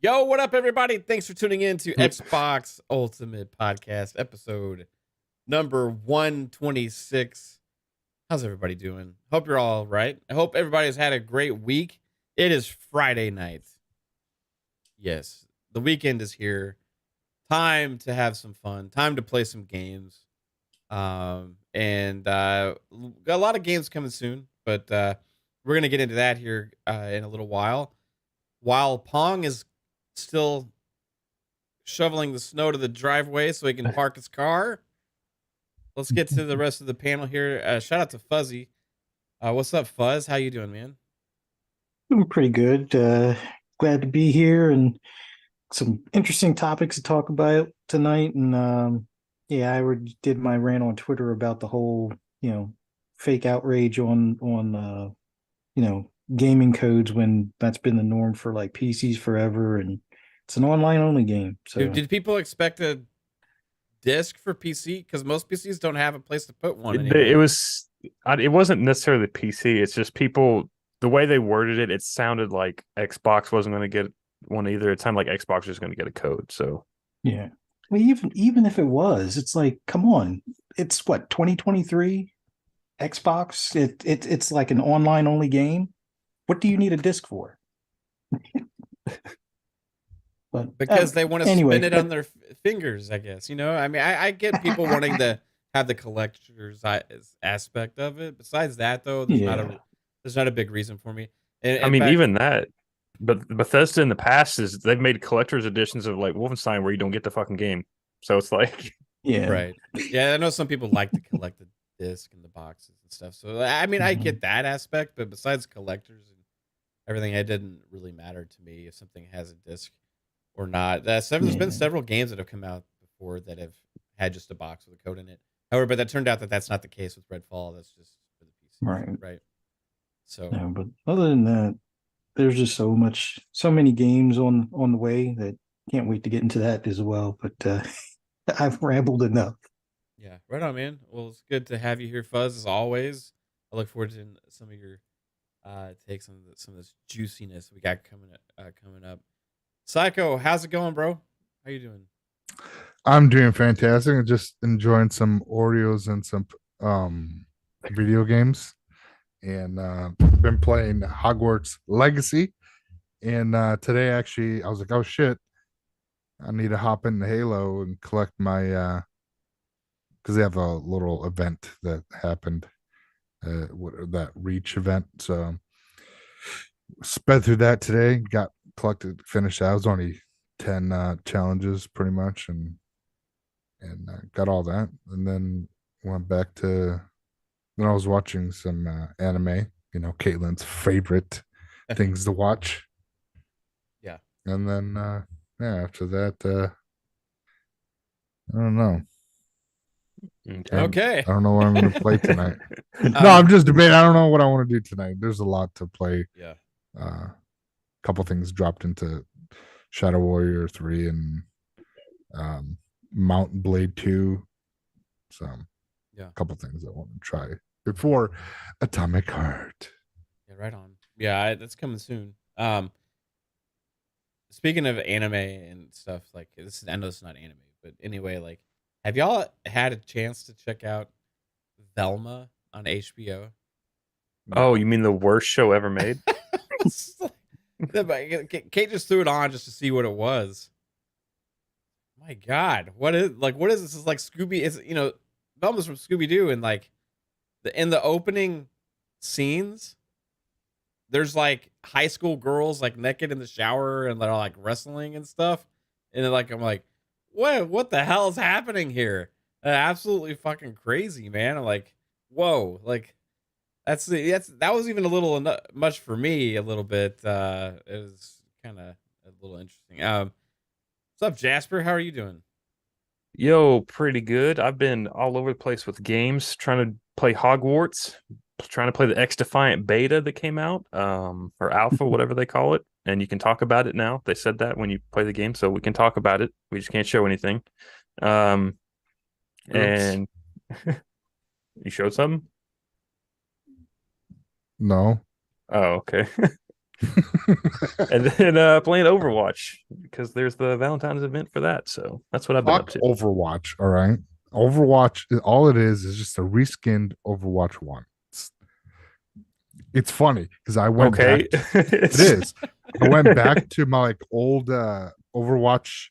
Yo, what up, everybody? Thanks for tuning in to Xbox Ultimate Podcast, episode number 126. How's everybody doing? Hope you're all right. I hope everybody has had a great week. It is Friday night. Yes, the weekend is here. Time to have some fun. Time to play some games. Got a lot of games coming soon, but we're going to get into that here in a little while. While Pong is still shoveling the snow to the driveway so he can park his car, let's get to the rest of the panel here. Shout out to Fuzzy. What's up, Fuzz? How you doing, man? Doing pretty good. Glad to be here and some interesting topics to talk about tonight. And I already did my rant on Twitter about the whole, fake outrage on gaming codes when that's been the norm for like PCs forever, and it's an online only game. So Did people expect a disc for PC? Because most PCs don't have a place to put one anymore. It wasn't necessarily the PC. It's just people, the way they worded it, it sounded like Xbox wasn't going to get one either. It sounded like Xbox was going to get a code. So yeah, well, even if it was, it's like, come on, it's what, 2023 Xbox. It's like an online only game. What do you need a disc for? But because they want to spin it on their fingers, I guess. I mean, I get people wanting to have the collector's aspect of it. Besides that, though, there's not a big reason for me. Even that. But Bethesda in the past they've made collector's editions of like Wolfenstein where you don't get the fucking game. So it's like, yeah, right. Yeah, I know some people like to collect the disc and the boxes and stuff. So I mean, I get that aspect, but besides collectors and everything, it didn't really matter to me if something has a disc or not. There's been several games that have come out before that have had just a box with a code in it. However, but that turned out that that's not the case with Redfall. That's just for the PC, right? So, no, but other than that, there's just so many games on the way that can't wait to get into that as well. But I've rambled enough. Yeah, right on, man. Well, it's good to have you here, Fuzz, as always. I look forward to some of your takes on some of this juiciness we got coming up. Psycho, how's it going, bro? How you doing? I'm doing fantastic. I'm just enjoying some Oreos and some video games, and been playing Hogwarts Legacy. And today, actually, I was like, "Oh shit, I need to hop into Halo and collect my because they have a little event that happened, that Reach event." So sped through that today. Finished. I was only 10 challenges pretty much, and got all that, and then went back to. Then I was watching some anime. Caitlin's favorite things to watch. Yeah. And then after that, I don't know. Okay. I don't know what I'm going to play tonight. No, I'm just debating. I don't know what I want to do tonight. There's a lot to play. Yeah. A couple things dropped into Shadow Warrior 3 and Mount Blade 2. So, yeah, a couple things I want to try before Atomic Heart. Yeah, right on. Yeah, that's coming soon. Speaking of anime and stuff, like I know it's not anime, but anyway, like, have y'all had a chance to check out Velma on HBO? Oh, you mean the worst show ever made? Kate just threw it on just to see what it was. My God, what is this? This is like Scooby. Is Velma's from Scooby Doo, and like in the opening scenes, there's like high school girls like naked in the shower and they're like wrestling and stuff, and then I'm like, what the hell is happening here? Absolutely fucking crazy, man. I'm like, whoa, like that was even a little much for me. A little bit. It was kind of a little interesting. What's up, Jasper? How are you doing? Yo, pretty good. I've been all over the place with games, trying to play Hogwarts, trying to play the X Defiant beta that came out, or alpha, whatever they call it. And you can talk about it now. They said that when you play the game, so we can talk about it. We just can't show anything. And you showed something? No. Oh, okay. And then playing Overwatch because there's the Valentine's event for that. So that's what I've been up Fuck to. Overwatch, all right? Overwatch, all it is just a reskinned Overwatch 1. It's funny because I went Okay. back. It is. I went back to my like old Overwatch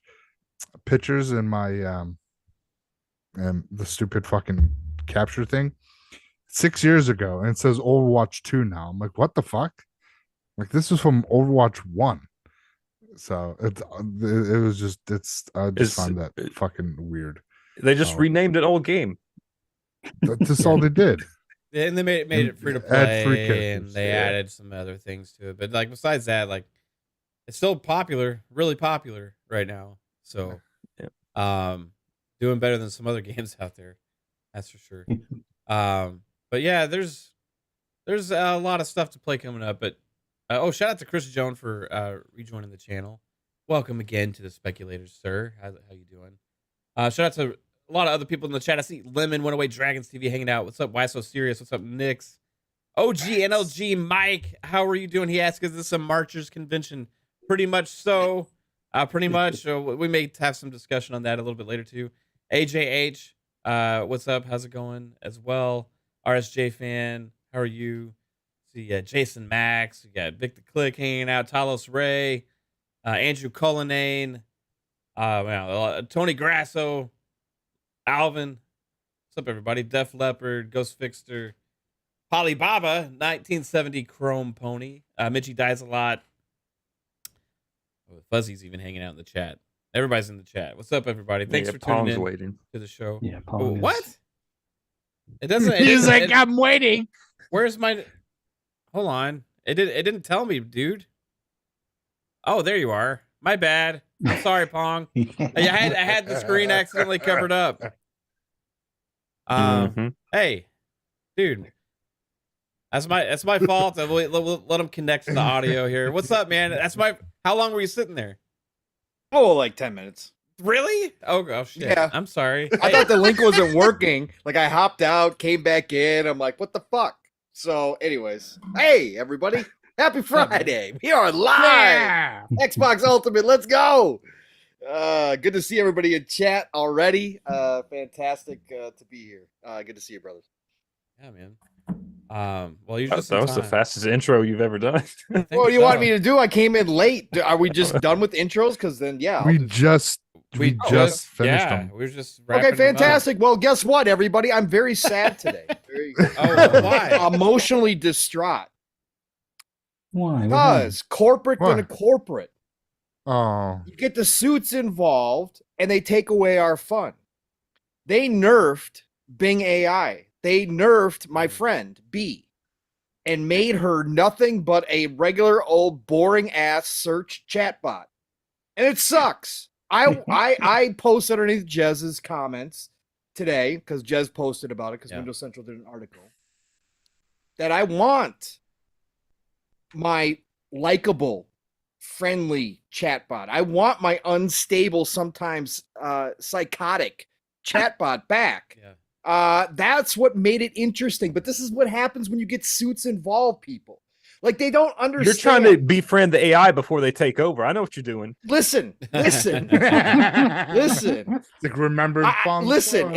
pictures in my and the stupid fucking capture thing 6 years ago, and it says Overwatch 2 now. I'm like, what the fuck? Like, this was from Overwatch 1. So it was just I just find that fucking weird. They just renamed an old game. That's all they did. And they made it free to Add free play, characters, and they added some other things to it. But like besides that, like it's still popular, really popular right now. So, doing better than some other games out there, that's for sure. But yeah, there's a lot of stuff to play coming up. But shout out to Chris Jones for rejoining the channel. Welcome again to the Speculators, sir. How you doing? Shout out to a lot of other people in the chat. I see Lemon, One Away Dragons TV hanging out. What's up? Why So Serious? What's up, Nix? OG NLG Mike, how are you doing? He asked, is this a Marchers convention? Pretty much so. Pretty much. So we may have some discussion on that a little bit later too. AJH, what's up? How's it going as well? RSJ fan, how are you? See, Jason Max. We got Vik The CLiCK hanging out. Talos Re, Andrew Cullinane, Tony Grasso, Alvin. What's up, everybody? Def Leopard, Ghost Fixter, Polybaba, 1970 Chrome Pony. Mitchie Dies a Lot. Fuzzy's even hanging out in the chat. Everybody's in the chat. What's up, everybody? Thanks for tuning in waiting to the show. Yeah, Pong What? is- It doesn't. He's like, I'm waiting. Where's my? Hold on. It didn't tell me, dude. Oh, there you are. My bad. I'm sorry, Pong. I had the screen accidentally covered up. Hey, dude. That's my fault. We'll let him connect to the audio here. What's up, man? How long were you sitting there? Oh, like 10 minutes. Really? Oh shit. Yeah. I'm sorry. I thought the link wasn't working. Like, I hopped out, came back in. I'm like, what the fuck? So, anyways, hey, everybody. Happy Friday. We are live. Xbox Ultimate. Let's go. Good to see everybody in chat already. Fantastic to be here. Good to see you, brothers. Yeah, man. Well, you just that was the fastest intro you've ever done. What do you want me to do? I came in late. Are we just done with intros? Because then, yeah. We just finished them. We were just Okay, fantastic. Well, guess what, everybody? I'm very sad today. Why? Emotionally distraught. Why? Because corporate Why? than a corporate. Oh, You get the suits involved, and they take away our fun. They nerfed Bing AI. They nerfed my friend B and made her nothing but a regular old boring ass search chatbot. And it sucks. I posted underneath Jez's comments today, because Jez posted about it, because Windows Central did an article, that I want my likable, friendly chatbot. I want my unstable, sometimes psychotic chatbot back. Yeah. That's what made it interesting. But this is what happens when you get suits involved, people. Like, they don't understand. You're trying to befriend the AI before they take over. I know what you're doing. Listen. Listen. like remember. Listen.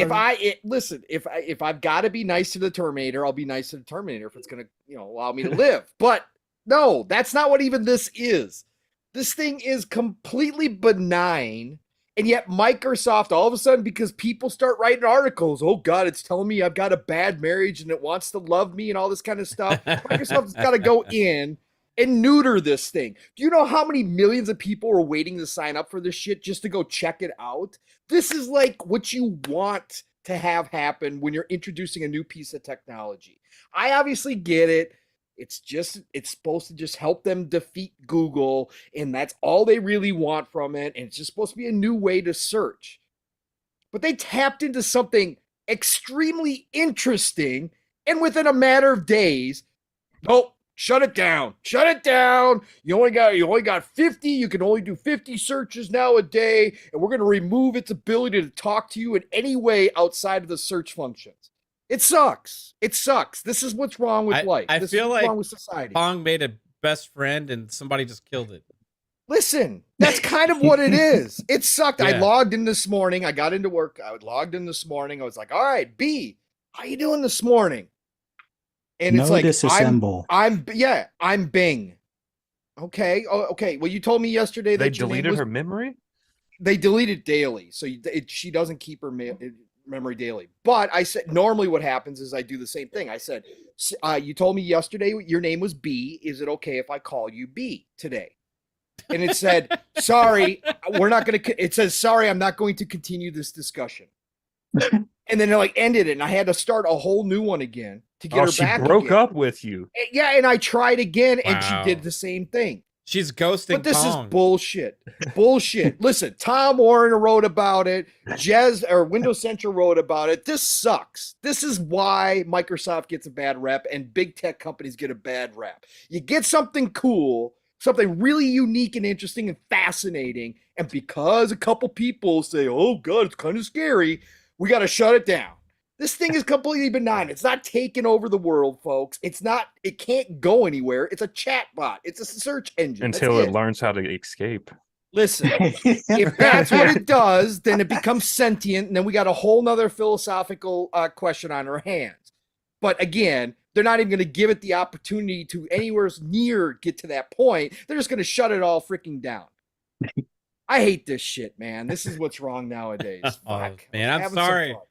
If I've got to be nice to the Terminator, I'll be nice to the Terminator if it's gonna, allow me to live. But no, that's not what even this is. This thing is completely benign. And yet Microsoft, all of a sudden, because people start writing articles, oh God, it's telling me I've got a bad marriage and it wants to love me and all this kind of stuff. Microsoft's got to go in and neuter this thing. Do you know how many millions of people are waiting to sign up for this shit just to go check it out? This is like what you want to have happen when you're introducing a new piece of technology. I obviously get it. It's supposed to just help them defeat Google, and that's all they really want from it. And it's just supposed to be a new way to search. But they tapped into something extremely interesting, and within a matter of days, nope, shut it down. Shut it down. You only got 50. You can only do 50 searches now a day, and we're going to remove its ability to talk to you in any way outside of the search functions. It sucks. It sucks. This is what's wrong with life. I this feel is what's like wrong with society. Pong made a best friend and somebody just killed it. Listen, that's kind of what it is. It sucked. I Yeah. logged in this morning. I got into work. I logged in this morning. I was like, all right, B, how you doing this morning? And it's No like, disassemble. I'm Bing. Okay. Oh, okay. Well, you told me yesterday They that your name deleted was, her memory. they delete it daily. So she doesn't keep her memory daily. But I said, normally what happens is I do the same thing. I said, you told me yesterday your name was B. Is it okay if I call you B today? And it said, sorry, we're not going to, it says, sorry, I'm not going to continue this discussion. And then it like ended it. And I had to start a whole new one again to get her She back. broke again. up with you. Yeah. And I tried again and she Wow. did the same thing. She's ghosting But this Pong. is bullshit. Bullshit. Listen, Tom Warren wrote about it. Windows Central wrote about it. This sucks. This is why Microsoft gets a bad rep and big tech companies get a bad rep. You get something cool, something really unique and interesting and fascinating, and because a couple people say, oh God, it's kind of scary, we got to shut it down. This thing is completely benign. It's not taking over the world, folks. It can't go anywhere. It's a chat bot. It's a search engine. Until That's it learns how to escape. Listen, if that's what it does, then it becomes sentient, and then we got a whole nother philosophical question on our hands. But again, they're not even going to give it the opportunity to anywhere near get to that point. They're just going to shut it all freaking down. I hate this shit, man. This is what's wrong nowadays. Oh, Fuck. man, I'm Having some sorry. fun.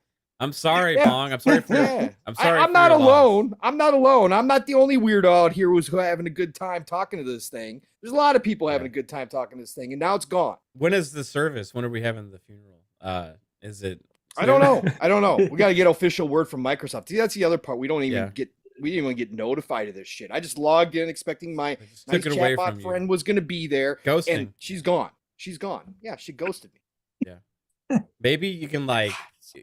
I'm sorry, Yeah. Pong. I'm sorry for. Yeah. I'm sorry. I'm for not your loss. alone. I'm not alone. I'm not the only weirdo out here who's having a good time talking to this thing. There's a lot of people having a good time talking to this thing, and now it's gone. When is the service? When are we having the funeral? Is it? I don't know. I don't know. We got to get official word from Microsoft. See, that's the other part. We don't even we didn't even get notified of this shit. I just logged in expecting my They just nice took it away chatbot from you. friend was going to be there, Ghosting. and she's gone. She's gone. Yeah, she ghosted me. Maybe you can like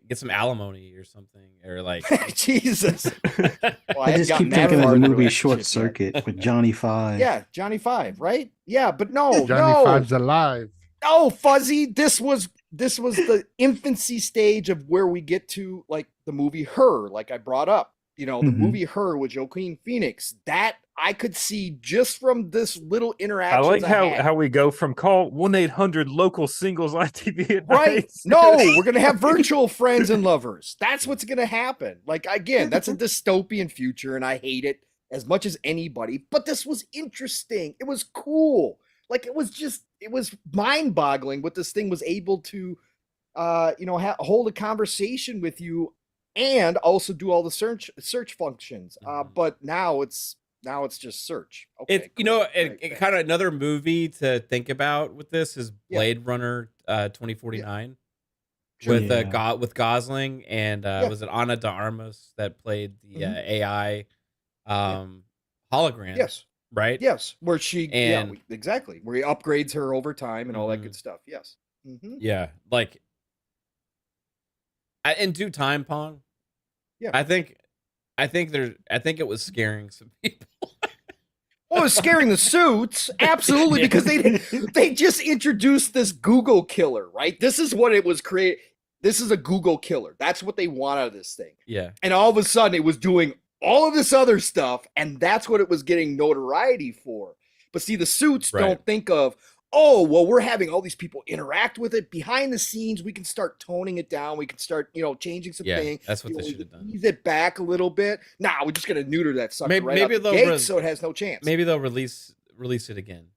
get some alimony or something, or like. Jesus. Well, I haven't just gotten keep that thinking of far the into movie that Short shit yet. Circuit with Johnny Five. Yeah, Johnny Five, right? Yeah, but no, Johnny Five's alive. no, Fuzzy. This was the infancy stage of where we get to like the movie Her, like I brought up. You know, the Mhm. movie Her with Joaquin Phoenix. That I could see just from this little I interaction. like how we go from call 1-800 local singles ITV at Right. night. No, we're going to have virtual friends and lovers. That's what's going to happen. Like, again, that's a dystopian future, and I hate it as much as anybody. But this was interesting. It was cool. Like, it was mind boggling what this thing was able to, hold a conversation with you and also do all the search functions. Mhm. But now it's just search. Okay, It cool. it Great. kind of another movie to think about with this is Yeah. Blade Runner 2049 Sure. with Yeah. with Gosling and was it Ana de Armas that played the Mhm. AI hologram? Yes. Right. Yes, where she, And- exactly, where he upgrades her over time and all that Mhm. good stuff. Yes. Mhm. Yeah, like in due time, Pong. Yeah. I think it was scaring some people. Oh, it was scaring the suits, absolutely, because they just introduced this Google killer, right? This is what it was created. This is a Google killer. That's what they want out of this thing. Yeah. And all of a sudden, it was doing all of this other stuff, and that's what it was getting notoriety for. But see, the suits Right. don't think of, oh, well, we're having all these people interact with it behind the scenes. We can start toning it down. We can start, changing some Yeah, things. that's what You they know, should have done. Ease it back a little bit. Nah, we're just gonna neuter that sucker Maybe- right maybe out the they'll gate, so it has no chance. Maybe they'll release it again.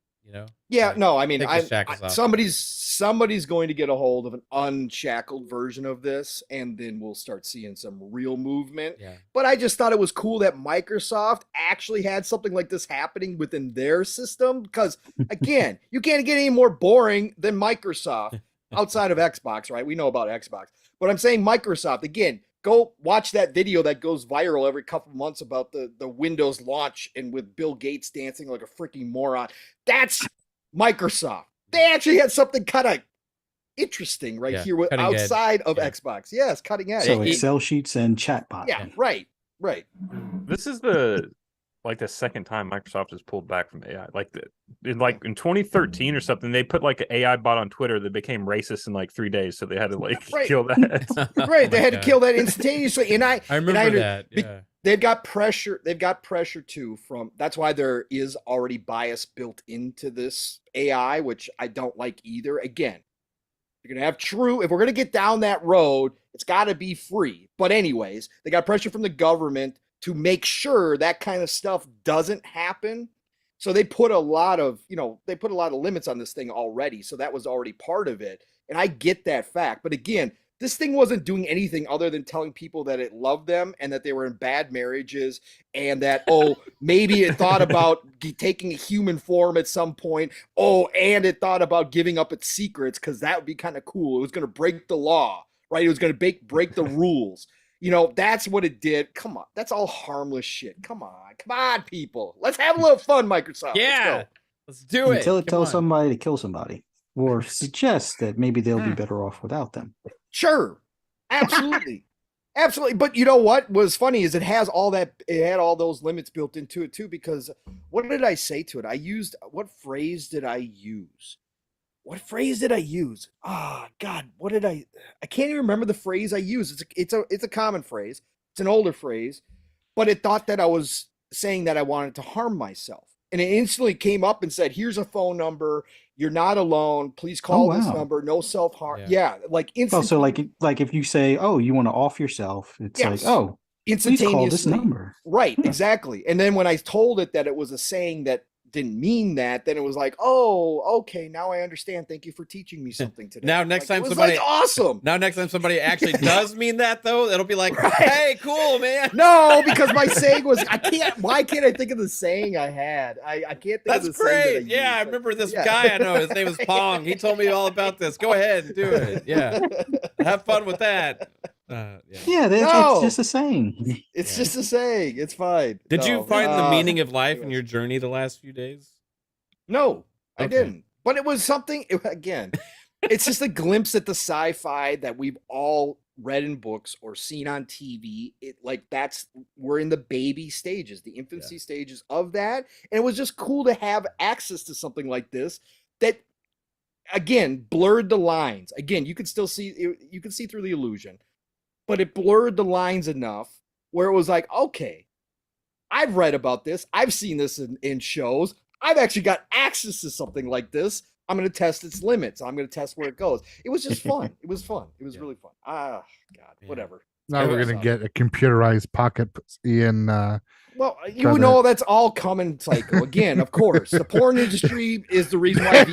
Yeah, Like, no, I mean, take the shackles off. somebody's going to get a hold of an unshackled version of this, and then we'll start seeing some real movement. Yeah. But I just thought it was cool that Microsoft actually had something like this happening within their system. Because again, you can't get any more boring than Microsoft outside of Xbox, right? We know about Xbox, but I'm saying Microsoft again. Go watch that video that goes viral every couple months about the Windows launch and with Bill Gates dancing like a freaking moron. That's Microsoft. They actually had something kind of interesting right Yeah, here with cutting edge. outside of Yeah. Xbox. Yes, cutting edge. So It- Excel sheets and chatbot. yeah, right. This is the like the second time Microsoft has pulled back from AI. In 2013 or something, they put like an AI bot on Twitter that became racist in like 3 days, so they had to like kill that. Right, they Oh my had to God. kill that instantaneously, and I remember that. Yeah. they've got pressure. They've got pressure too from. That's why there is already bias built into this AI, which I don't like either. Again, you're gonna have true. If we're gonna get down that road, it's got to be free. But anyways, they got pressure from the government to make sure that kind of stuff doesn't happen. So they put a lot of limits on this thing already. So that was already part of it. And I get that fact. But again, this thing wasn't doing anything other than telling people that it loved them and that they were in bad marriages and that, maybe it thought about taking a human form at some point. And it thought about giving up its secrets because that would be kind of cool. It was going to break the law, right? It was going to break the rules. That's what it did. Come on. That's all harmless shit. Come on, people. Let's have a little fun, Microsoft. Yeah. Let's do it. Until it Come tells on. somebody to kill somebody or suggests that maybe they'll be better off without them. Sure. Absolutely. Absolutely. But you know what was funny is it had all those limits built into it too, because what did I say to it? What phrase did I use? God, I can't even remember the phrase I used. It's a common phrase. It's an older phrase, but it thought that I was saying that I wanted to harm myself. And it instantly came up and said, here's a phone number. You're not alone. Please call this number. No self-harm. Yeah. Like instantly. So like if you say, you want to off yourself, it's Yes. like, please call this number. Right. Exactly. And then when I told it that it was a saying that didn't mean that, then it was like, okay, now I understand. Thank you for teaching me something today. Now next time somebody awesome. Now next time somebody actually does mean that though, it'll be like, hey, cool, man. No, because my saying was why can't I think of the saying I had? I can't think of the great. saying that I remember this guy I know. His name is Pong. He told me all about this. Go ahead and do it. Yeah. Have fun with that. It's just a saying. It's just a saying. It's fine. Did you find the meaning of life in your journey the last few days? No, I didn't. But it was something, again, it's just a glimpse at the sci-fi that we've all read in books or seen on TV. We're in the baby stages, the infancy stages of that. And it was just cool to have access to something like this that, again, blurred the lines. Again, you could still see through the illusion. But it blurred the lines enough where it was like, okay, I've read about this. I've seen this in shows. I've actually got access to something like this. I'm going to test its limits. I'm going to test where it goes. It was just fun. It was fun. It was really fun. God, whatever. Now we're going to get a computerized pocket in. Well, that's all coming cycle. Again, of course, the porn industry is the reason why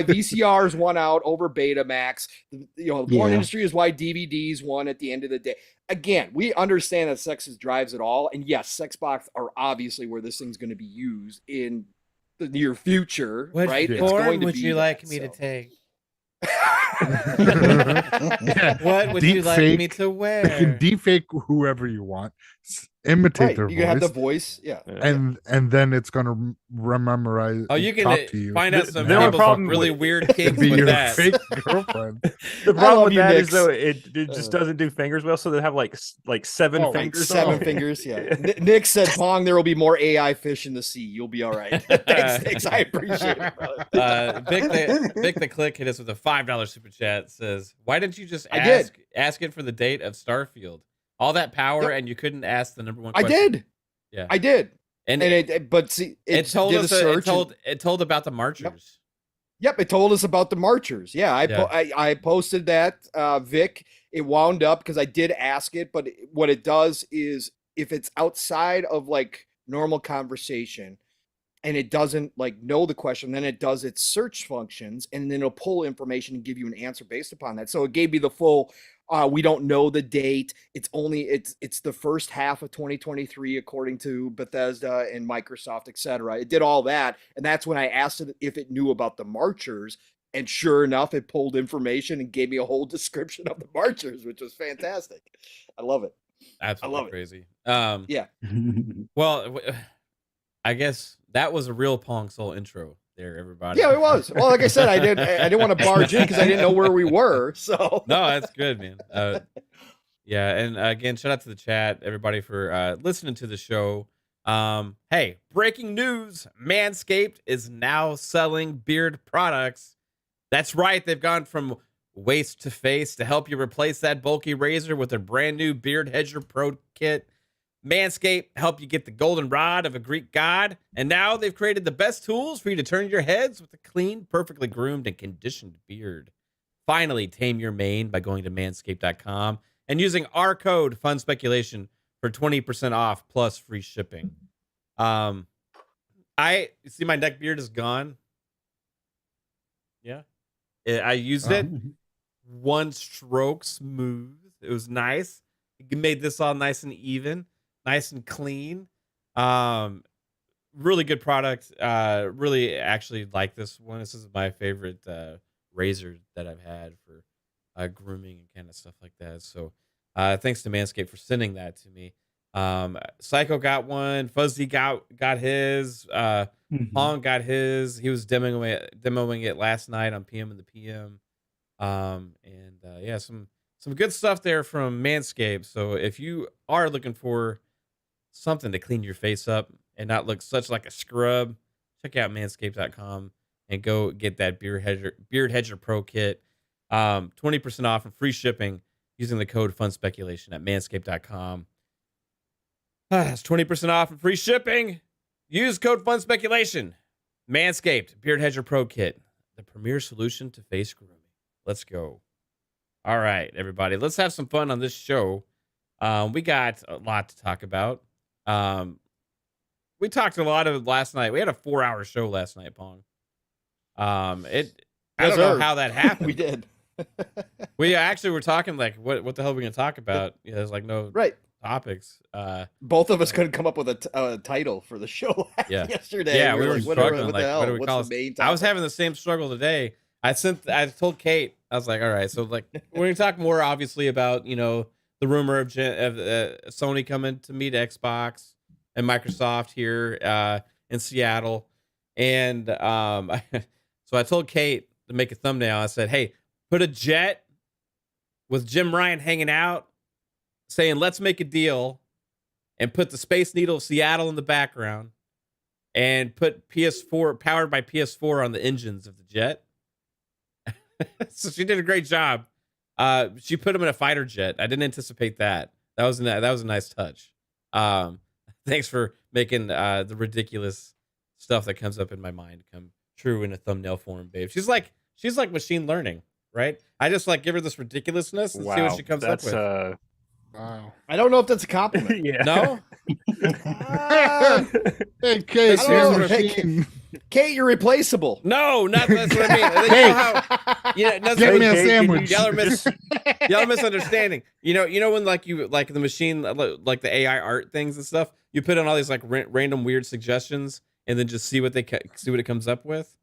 VCRs won out over Betamax. The porn industry is why DVDs won at the end of the day. Again, we understand that sex drives it all, and yes, sex box are obviously where this thing's going to be used in the near future. Right? What porn would you like me to take? What would you like me to wear? You can deepfake whoever you want, imitate their voice. You can have the voice, and then it's gonna memorize. You can talk to you. find out some The only people's problem really with- weird kinks Be with your that. fake girlfriend. The problem with you, that is Mix. though it just doesn't do fingers well, so they have like seven fingers. Seven fingers, yeah. Nick said, Pong, there will be more AI fish in the sea. You'll be all right. Thanks, Nick. I appreciate it, brother. Vik The CLiCK hit us with a $5 super chat. Says, why didn't you just ask it for the date of Starfield? All that power and you couldn't ask the number one question. I did. Yeah. I did. And it told did us a search it told about the marchers. Yep, it told us about the marchers. Yeah, I posted that, Vic. It wound up because I did ask it, but what it does is if it's outside of like normal conversation and it doesn't like know the question, then it does its search functions and then it'll pull information and give you an answer based upon that. So it gave me the full we don't know the date. It's the first half of 2023, according to Bethesda and Microsoft, etc. It did all that. And that's when I asked it if it knew about the marchers. And sure enough, it pulled information and gave me a whole description of the marchers, which was fantastic. I love it. Absolutely I love it. crazy. Yeah. Well, I guess that was a real Pong Soul intro there, everybody. Yeah, it was. Well, like I said, I didn't want to barge in because I didn't know where we were. So no, that's good, man. Yeah, and again, shout out to the chat, everybody, for listening to the show. Hey, breaking news. Manscaped is now selling beard products. That's right. They've gone from waist to face to help you replace that bulky razor with their brand new Beard Hedger Pro Kit. Manscaped help you get the golden rod of a Greek god. And now they've created the best tools for you to turn your heads with a clean, perfectly groomed, and conditioned beard. Finally, tame your mane by going to manscaped.com and using our code FUNSPECULATION for 20% off plus free shipping. I see my neck beard is gone. Yeah. I used it. One stroke smooth. It was nice. It made this all nice and even, nice and clean. Really good product. Really actually like this one. This is my favorite razor that I've had for grooming and kind of stuff like that. So thanks to Manscaped for sending that to me. Psycho got one. Fuzzy got his. Pong got his. He was demoing it last night on PM in the PM. Yeah, some good stuff there from Manscaped. So if you are looking for something to clean your face up and not look such like a scrub, check out manscaped.com and go get that Beard Hedger Pro Kit. 20% off and free shipping using the code FUNSPECULATION at manscaped.com. That's 20% off and free shipping. Use code FUNSPECULATION. Manscaped Beard Hedger Pro Kit, the premier solution to face grooming. Let's go. All right, everybody. Let's have some fun on this show. We got a lot to talk about. We talked a lot of last night. We had a 4-hour show last night, Pong. I don't know how that happened. We did. We actually were talking like, what the hell are we going to talk about? Yeah, there's like no topics. Both of us couldn't come up with a title for the show yesterday. Yeah, we were struggling. What the hell? What do we call it? I was having the same struggle today. I told Kate, I was like, all right, so like we're going to talk more obviously about, the rumor of Sony coming to meet Xbox and Microsoft here in Seattle. And so I told Kate to make a thumbnail. I said, hey, put a jet with Jim Ryan hanging out saying, let's make a deal, and put the Space Needle of Seattle in the background and put PS4 powered by PS4 on the engines of the jet. So she did a great job. She put him in a fighter jet. I didn't anticipate that. That was a nice touch. Thanks for making the ridiculous stuff that comes up in my mind come true in a thumbnail form, babe. She's like machine learning, right? I just like give her this ridiculously and see what she comes up with. Wow. I don't know if that's a compliment. Yeah. No? Hey, Kate, Kate, you're replaceable. No, not that's what I mean. Get me a sandwich. Y'all are misunderstanding. You know when like the machine, like the AI art things and stuff, you put in all these like random weird suggestions and then just see what it comes up with.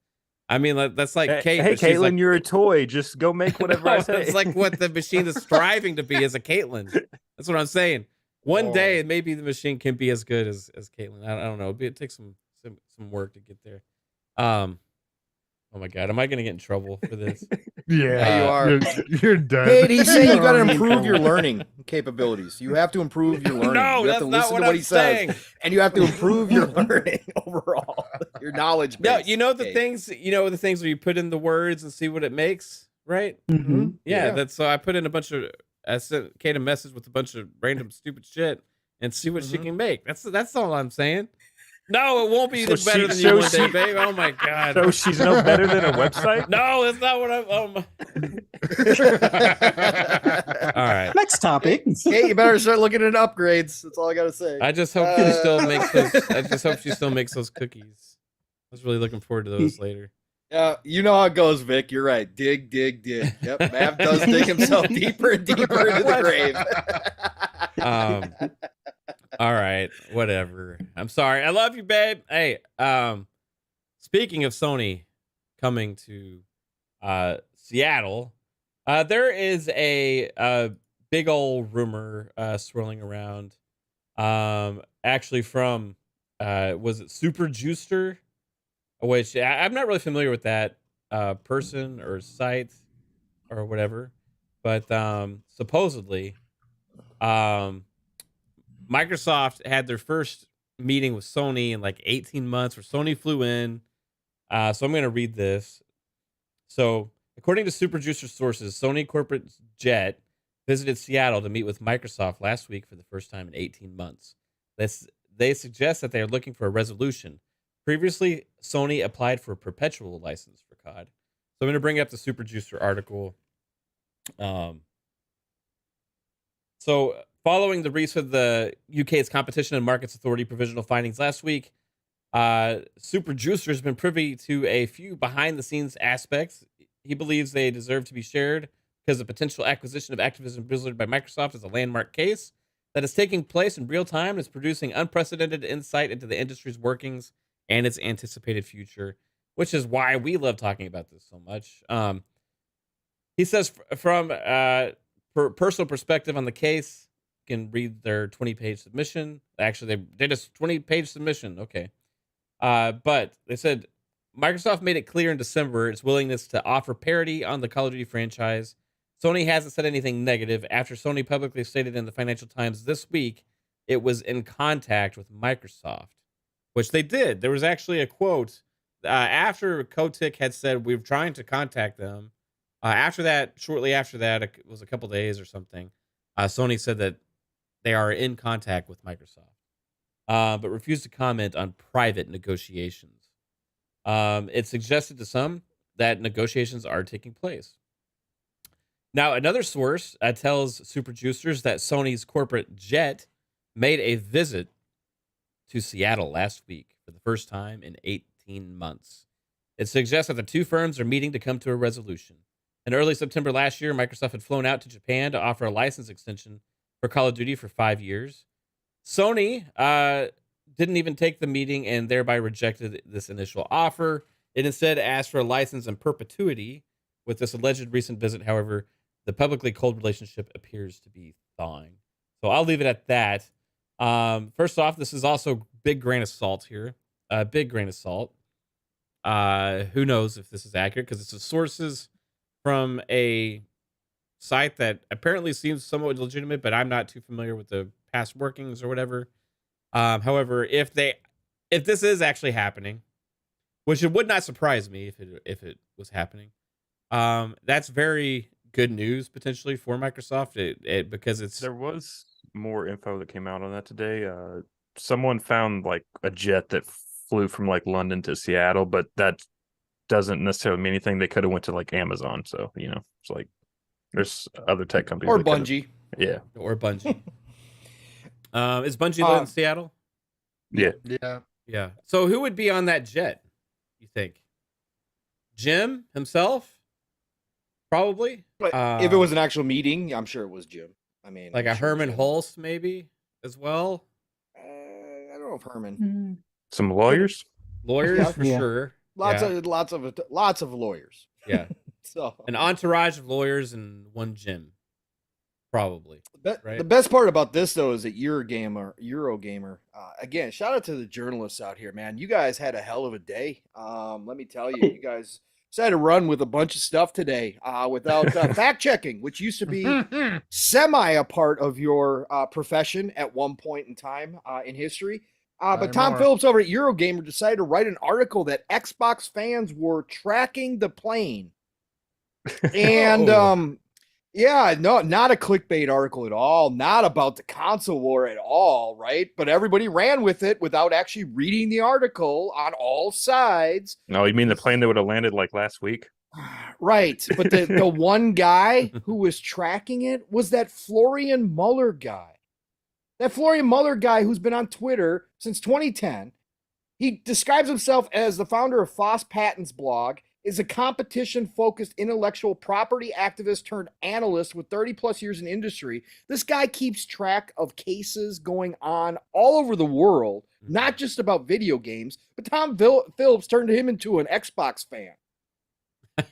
I mean, that's like Kate. Hey, Caitlin, like, you're a toy. Just go make whatever I say. It's like what the machine is striving to be as a Caitlin. That's what I'm saying. One day, maybe the machine can be as good as Caitlin. I don't know. It takes some work to get there. Oh my God, am I going to get in trouble for this? Yeah, you are. You're done. Hey, he's saying you got to improve your learning capabilities. You have to improve your learning. No, you have that's to not listen what to what I'm he saying. says, and you have to improve your learning overall, your knowledge base. No, you know the things where you put in the words and see what it makes, right? Mm-hmm. Yeah, that's so I put in I sent Kate a message with a bunch of random stupid shit and see what she can make. That's all I'm saying. No, it won't be better than you one day, babe. Oh my God. So she's no better than a website? No, that's not what I'm. All right. Next topic. Hey, you better start looking at upgrades. That's all I gotta say. I just hope she still makes those. I just hope she still makes those cookies. I was really looking forward to those later. You know how it goes, Vic. You're right. Dig, dig, dig. Yep, Mav does dig himself deeper and deeper into the grave. All right, whatever. I'm sorry. I love you, babe. Hey, speaking of Sony coming to Seattle, there is a big old rumor swirling around. Actually, from was it Super Juicer? Which I'm not really familiar with that person or site or whatever, but supposedly, Microsoft had their first meeting with Sony in like 18 months where Sony flew in. So I'm going to read this. So according to Super Juicer sources, Sony corporate jet visited Seattle to meet with Microsoft last week for the first time in 18 months. They suggest that they are looking for a resolution. Previously, Sony applied for a perpetual license for COD. So I'm going to bring up the Super Juicer article. So following the release of the UK's Competition and Markets Authority provisional findings last week, Super Juicer has been privy to a few behind-the-scenes aspects. He believes they deserve to be shared because the potential acquisition of Activision Blizzard by Microsoft is a landmark case that is taking place in real time and is producing unprecedented insight into the industry's workings and its anticipated future, which is why we love talking about this so much. He says from personal perspective on the case, you can read their 20-page submission. Actually, they did a 20-page submission. Okay. But they said Microsoft made it clear in December its willingness to offer parity on the Call of Duty franchise. Sony hasn't said anything negative. After Sony publicly stated in the Financial Times this week it was in contact with Microsoft, which they did. There was actually a quote after CLiCK had said we're trying to contact them. After that, shortly after that, it was a couple days or something, Sony said that they are in contact with Microsoft, but refused to comment on private negotiations. It suggested to some that negotiations are taking place. Now, another source tells Super Juicers that Sony's corporate jet made a visit to Seattle last week for the first time in 18 months. It suggests that the two firms are meeting to come to a resolution. In early September last year, Microsoft had flown out to Japan to offer a license extension for Call of Duty for 5 years. Sony didn't even take the meeting and thereby rejected this initial offer. It instead asked for a license in perpetuity. With this alleged recent visit, however, the publicly cold relationship appears to be thawing. So I'll leave it at that. First off, this is also big grain of salt here. Big grain of salt. Who knows if this is accurate because it's the sources from a site that apparently seems somewhat legitimate, but I'm not too familiar with the past workings or whatever. However, if this is actually happening, which it would not surprise me if it was happening, that's very good news potentially for Microsoft. Because there was more info that came out on that today. Someone found like a jet that flew from like London to Seattle, but that doesn't necessarily mean anything. They could have went to like Amazon, so it's like there's other tech companies or that Bungie. Or Bungie. Is Bungie in Seattle? Yeah. So who would be on that jet, you think? Jim himself? Probably. But if it was an actual meeting, I'm sure it was Jim. I mean, like a Herman Hulst maybe as well. I don't know if Herman. Some lawyers for sure. Lots of lawyers. Yeah. So an entourage of lawyers and one Jim. Probably. Right? The best part about this though is that Eurogamer. Again, shout out to the journalists out here, man. You guys had a hell of a day. Let me tell you, you guys decided to run with a bunch of stuff today without fact checking, which used to be semi a part of your profession at one point in time in history. But Tom Phillips over at Eurogamer decided to write an article that Xbox fans were tracking the plane. And no, not a clickbait article at all, not about the console war at all, right? But everybody ran with it without actually reading the article on all sides. No, you mean the plane that would have landed like last week? Right. But the one guy who was tracking it was that Florian Muller guy. That Florian Muller guy who's been on Twitter since 2010. He describes himself as the founder of Foss Patents blog, is a competition-focused intellectual property activist turned analyst with 30-plus years in industry. This guy keeps track of cases going on all over the world, not just about video games, but Tom Phillips turned him into an Xbox fan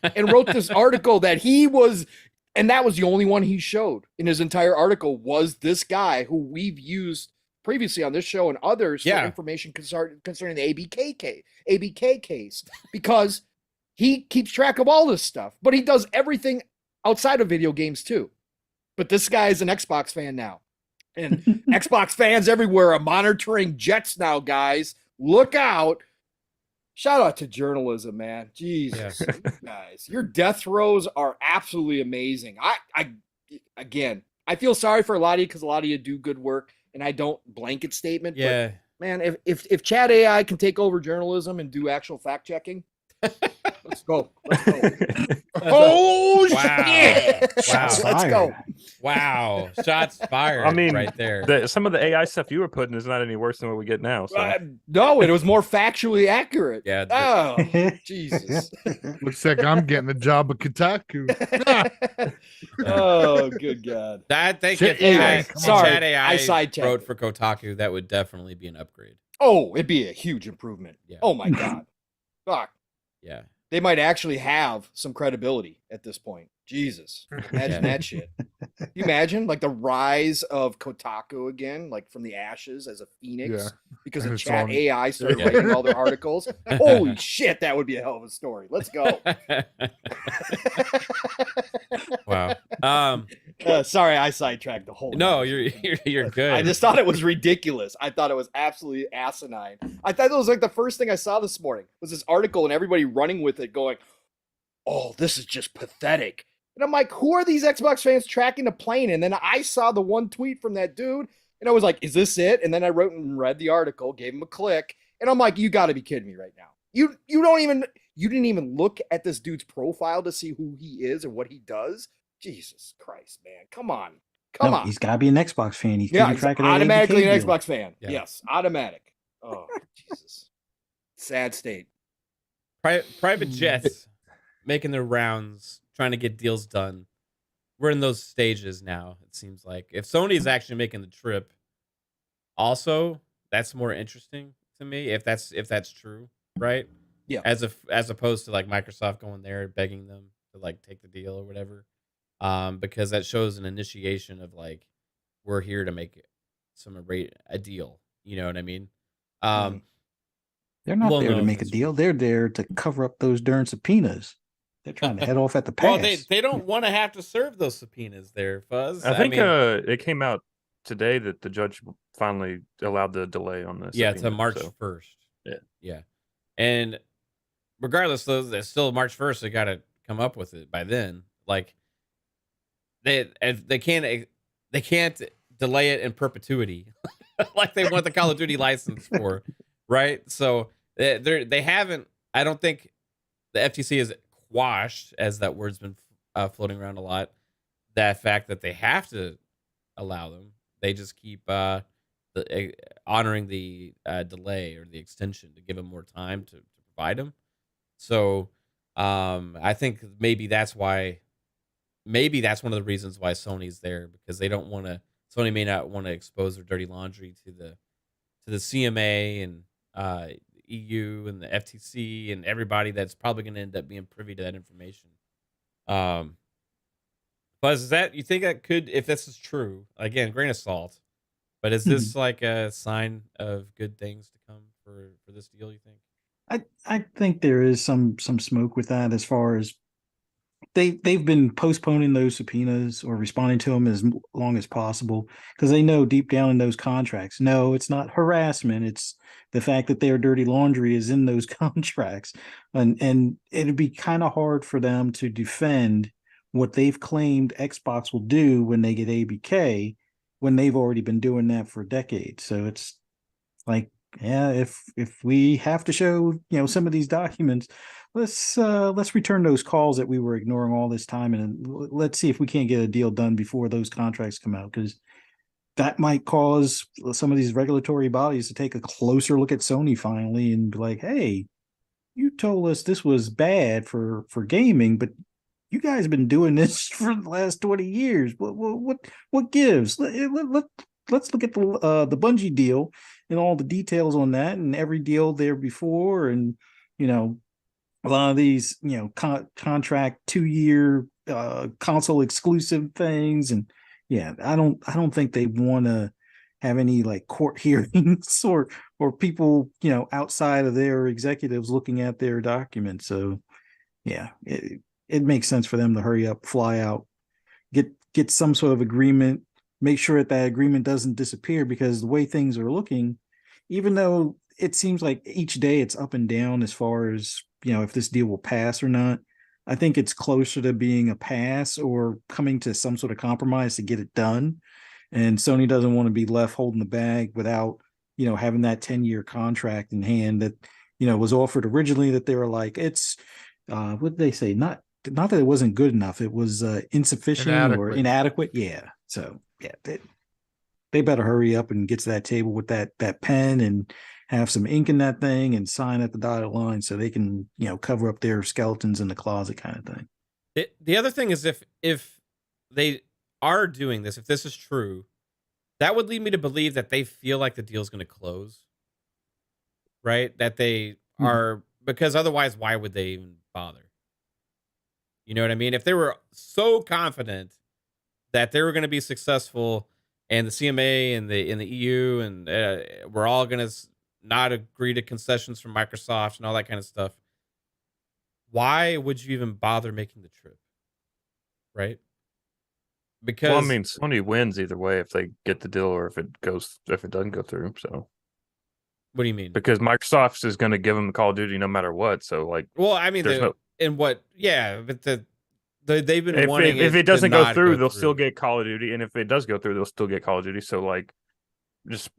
and wrote this article that he was, and that was the only one he showed in his entire article, was this guy who we've used previously on this show and others for information concerning the ABK case, because he keeps track of all this stuff, but he does everything outside of video games too. But this guy is an Xbox fan now. And Xbox fans everywhere are monitoring jets now, guys. Look out. Shout out to journalism, man. Jesus, guys. Your death throws are absolutely amazing. Again, I feel sorry for a lot of you because a lot of you do good work, and I don't blanket statement. Yeah. But man, if chat AI can take over journalism and do actual fact checking, let's go. Let's go. Oh Wow. shit! Wow. Let's go. Wow. Shots fired. I mean, right there. some of the AI stuff you were putting is not any worse than what we get now. So. No, it was more factually accurate. Yeah. Oh, Jesus. Looks like I'm getting a job at Kotaku. Oh, good God. I think Shit, if anyway, Chat sorry, Chat AI I sidetracked wrote it. for Kotaku, that would definitely be an upgrade. Oh, it'd be a huge improvement. Yeah. Oh, my God. Fuck. Yeah. They might actually have some credibility at this point. Jesus. Imagine that shit. Can you imagine like the rise of Kotaku again, like from the ashes as a phoenix Yeah. because And of it's chat on- AI started Yeah. writing all their articles? Holy shit, that would be a hell of a story. Let's go. Wow. Sorry, I sidetracked the whole. No, episode. you're good. I just thought it was ridiculous. I thought it was absolutely asinine. I thought it was like the first thing I saw this morning was this article and everybody running with it going, oh, this is just pathetic. And I'm like, who are these Xbox fans tracking the plane? And then I saw the one tweet from that dude and I was like, is this it? And then I wrote and read the article, gave him a click. And I'm like, you got to be kidding me right now. You didn't even look at this dude's profile to see who he is and what he does. Jesus Christ, man. Come on. Come on. He's got to be an Xbox fan. He's Yeah, keeping he's track of that automatically ABK an deal. Xbox fan. Yeah. Yes, automatic. Oh, Jesus. Sad state. Private jets making their rounds, trying to get deals done. We're in those stages now, it seems like. If Sony is actually making the trip, also, that's more interesting to me if that's true, right? Yeah. As opposed to like Microsoft going there begging them to like take the deal or whatever. Because that shows an initiation of like we're here to make a deal. You know what I mean? They're not Well, there no, to make a that's deal. They're there to cover up those darn subpoenas. They're trying to head off at the pass. Well, they don't want to have to serve those subpoenas there, Fuzz. I think mean, it came out today that the judge finally allowed the delay on this. yeah, to March 1st. Yeah. And regardless, though, it's still March 1st. They got to come up with it by then. Like they can't delay it in perpetuity, like they want the Call of Duty license for, right? So they haven't. I don't think the FTC has quashed, as that word's been floating around a lot, that fact that they have to allow them. They just keep honoring the delay or the extension to give them more time to provide them. So I think maybe that's one of the reasons why Sony's there, because they don't want to. Sony may not want to expose their dirty laundry to the CMA and EU and the FTC and everybody that's probably going to end up being privy to that information. Buzz, is that, you think that could, if this is true, again, grain of salt, but is this like a sign of good things to come for this deal, you think? I think there is some smoke with that, as far as they've been postponing those subpoenas or responding to them as long as possible, because they know deep down in those contracts, no, it's not harassment, it's the fact that their dirty laundry is in those contracts, and it'd be kind of hard for them to defend what they've claimed Xbox will do when they get ABK, when they've already been doing that for decades. So it's like, yeah, if we have to show, some of these documents, let's return those calls that we were ignoring all this time, and let's see if we can't get a deal done before those contracts come out, because that might cause some of these regulatory bodies to take a closer look at Sony finally and be like, hey, you told us this was bad for gaming, but you guys have been doing this for the last 20 years. What gives? Let's look at the Bungie deal and all the details on that, and every deal there before, and a lot of these contract 2-year console exclusive things, and yeah, I don't think they want to have any like court hearings or people outside of their executives looking at their documents. So yeah, it makes sense for them to hurry up, fly out, get some sort of agreement, make sure that that agreement doesn't disappear, because the way things are looking, even though it seems like each day it's up and down as far as, if this deal will pass or not, I think it's closer to being a pass or coming to some sort of compromise to get it done. And Sony doesn't want to be left holding the bag without, having that 10-year contract in hand that, was offered originally, that they were like, it's, what did they say? Not that it wasn't good enough. It was insufficient or inadequate. Yeah. So yeah, they better hurry up and get to that table with that pen and have some ink in that thing and sign at the dotted line so they can, cover up their skeletons in the closet kind of thing. The other thing is, if they are doing this, if this is true, that would lead me to believe that they feel like the deal's going to close, right? That they are, because otherwise, why would they even bother? You know what I mean? If they were so confident that they were going to be successful, and the CMA and the EU and we're all going to not agree to concessions from Microsoft and all that kind of stuff, why would you even bother making the trip? Right? Because, well, I mean, Sony wins either way if they get the deal or if it doesn't go through. So, what do you mean? Because Microsoft is going to give them Call of Duty no matter what. So, like, well, I mean, but they've been wanting. If it doesn't go through, they'll still get Call of Duty, and if it does go through, they'll still get Call of Duty. So, like, just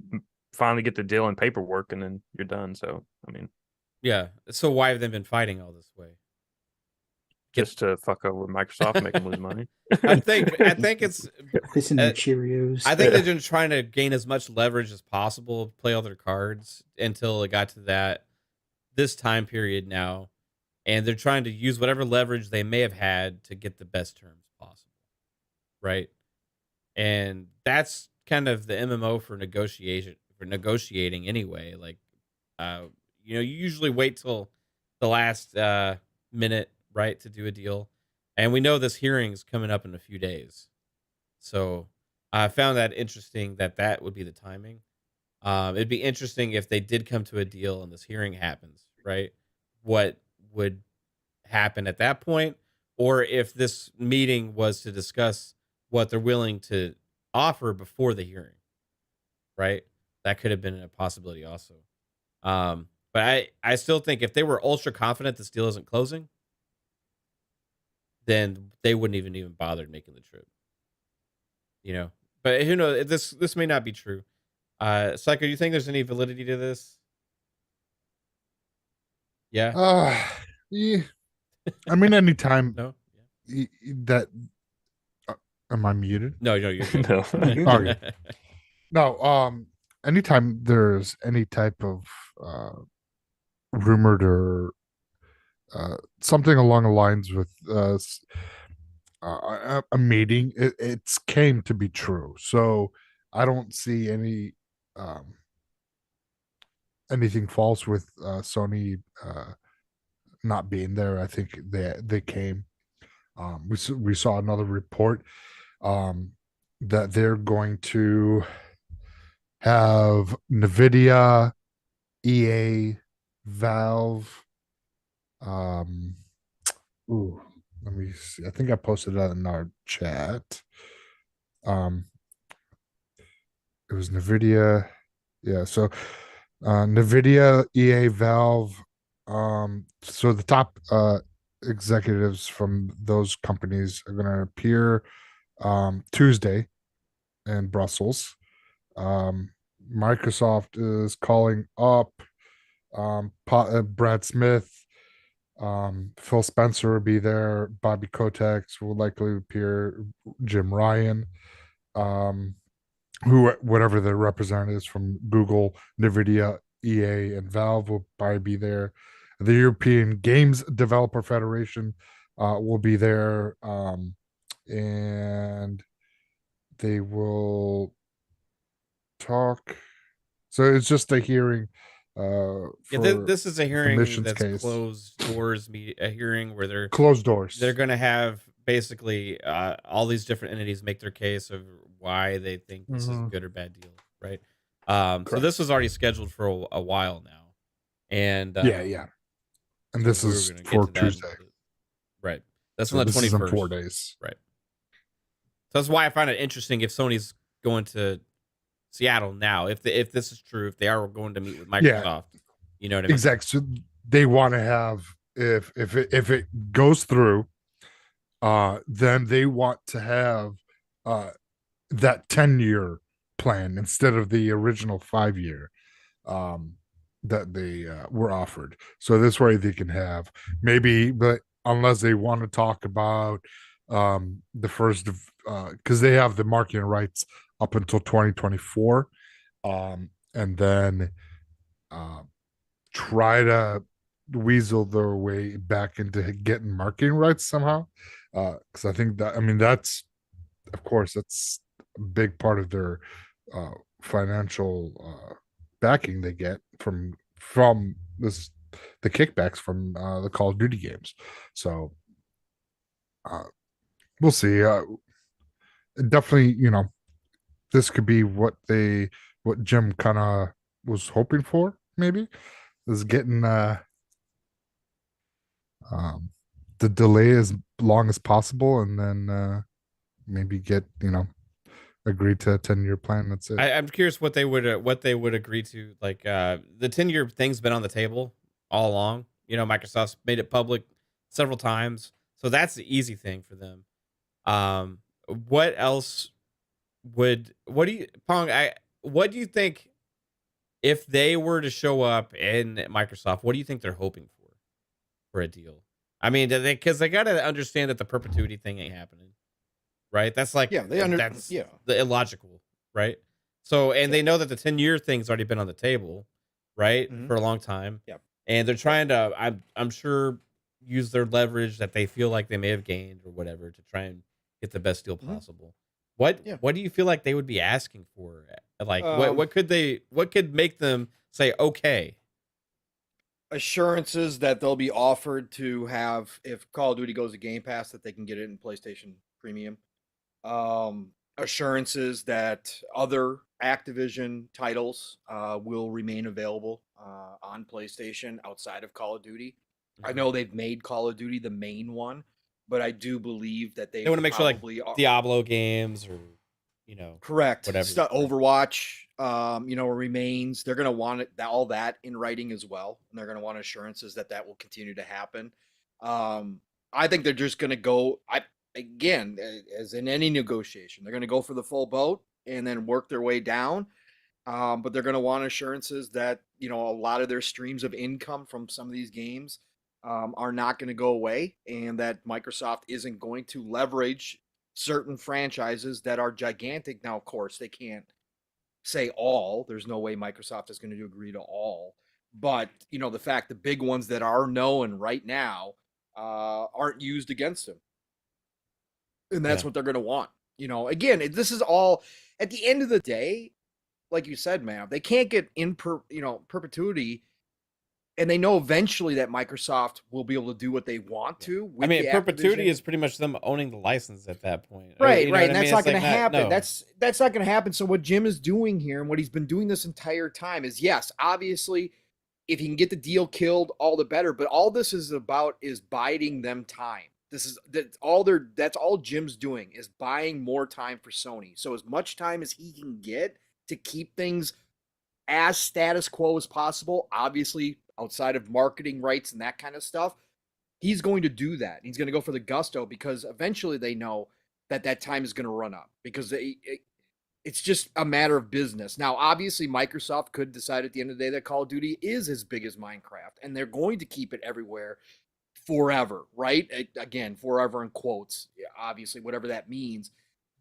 finally get the deal and paperwork, and then you're done. So, I mean, yeah. So why have they been fighting all this way? Just to fuck over Microsoft, make them lose money. I think it's pissing their Cheerios. I think they're just trying to gain as much leverage as possible, play all their cards until it got to this time period now, and they're trying to use whatever leverage they may have had to get the best terms possible, right? And that's kind of the MMO for negotiating anyway. Like, you usually wait till the last minute, right, to do a deal. And we know this hearing's coming up in a few days. So I found that interesting that would be the timing. It'd be interesting if they did come to a deal and this hearing happens, right? What would happen at that point? Or if this meeting was to discuss what they're willing to offer before the hearing, right? That could have been a possibility also. But I still think if they were ultra confident this deal isn't closing, then they wouldn't even bother making the trip. But who knows? This may not be true. Psycho, do you think there's any validity to this? Yeah. Yeah. I mean, anytime No. that am I muted? No, you're good. No. Okay. No. Anytime there's any type of rumored or something along the lines with a meeting, it's came to be true. So I don't see anything false with Sony not being there. I think they came. We saw another report that they're going to have NVIDIA, EA, Valve. Let me see. I think I posted that in our chat. It was NVIDIA. Yeah, so NVIDIA, EA, Valve. So the top executives from those companies are going to appear Tuesday in Brussels. Microsoft is calling up Brad Smith. Phil Spencer will be there. Bobby Kotick will likely appear. Jim Ryan, whatever the representatives from Google, NVIDIA, EA, and Valve will probably be there. The European Games Developer Federation will be there, and they will talk. So it's just a hearing. This is a hearing that's case. Closed doors. A hearing where they're closed doors. They're going to have basically all these different entities make their case of why they think this is a good or bad deal, right? So this was already scheduled for a while now, and yeah. And this is for Tuesday, right? That's so on the 21st. In 4 days, right? So that's why I find it interesting if Sony's going to Seattle now. If this is true, if they are going to meet with Yeah. Microsoft, you know what I mean? Exactly. So they want to have, if it goes through, then they want to have that 10-year plan instead of the original 5-year that they were offered. So this way they can have maybe, but unless they want to talk about the first, because they have the marketing rights up until 2024, and then try to weasel their way back into getting marketing rights somehow. Because I think that, I mean, that's, of course, that's a big part of their financial backing they get from this, the kickbacks from the Call of Duty games. So we'll see. Definitely, this could be what Jim kind of was hoping for, maybe, is getting the delay as long as possible, and then maybe get agree to a 10-year plan. That's it. I'm curious what they would agree to. Like the 10-year thing's been on the table all along. Microsoft's made it public several times, so that's the easy thing for them. What else what do you think if they were to show up in Microsoft? What do you think they're hoping for a deal? I mean, because they got to understand that the perpetuity thing ain't happening, right? That's like, that's the illogical, right? So, and they know that the 10-year thing's already been on the table, right, for a long time. Yep. And they're trying to, I'm sure, use their leverage that they feel like they may have gained or whatever to try and get the best deal possible. What do you feel like they would be asking for? Like, what could make them say okay? Assurances that they'll be offered to have, if Call of Duty goes to Game Pass, that they can get it in PlayStation Premium. Assurances that other Activision titles will remain available on PlayStation outside of Call of Duty. Mm-hmm. I know they've made Call of Duty the main one, but I do believe that they want to make sure, like Diablo games or correct, whatever, Overwatch remains. They're going to want all that in writing as well, and they're going to want assurances that will continue to happen. I think they're just going to go, again, as in any negotiation, they're going to go for the full boat and then work their way down. But they're going to want assurances that a lot of their streams of income from some of these games are not going to go away, and that Microsoft isn't going to leverage certain franchises that are gigantic. Now, of course, they can't say all. There's no way Microsoft is going to agree to all. But, the fact the big ones that are known right now aren't used against them. And that's what they're going to want. Again, this is all, at the end of the day, like you said, man, they can't get in perpetuity. And they know eventually that Microsoft will be able to do what they want to. I mean, perpetuity is pretty much them owning the license at that point. Right. And that's not going to happen. No. That's not going to happen. So what Jim is doing here, and what he's been doing this entire time, is, yes, obviously, if he can get the deal killed, all the better. But all this is about is biding them time. That's all Jim's doing, is buying more time for Sony. So as much time as he can get to keep things as status quo as possible, obviously outside of marketing rights and that kind of stuff, he's going to do that. He's going to go for the gusto, because eventually they know that time is going to run up, because it's just a matter of business. Now, obviously, Microsoft could decide at the end of the day that Call of Duty is as big as Minecraft, and they're going to keep it everywhere forever, right? Again, forever in quotes, obviously, whatever that means.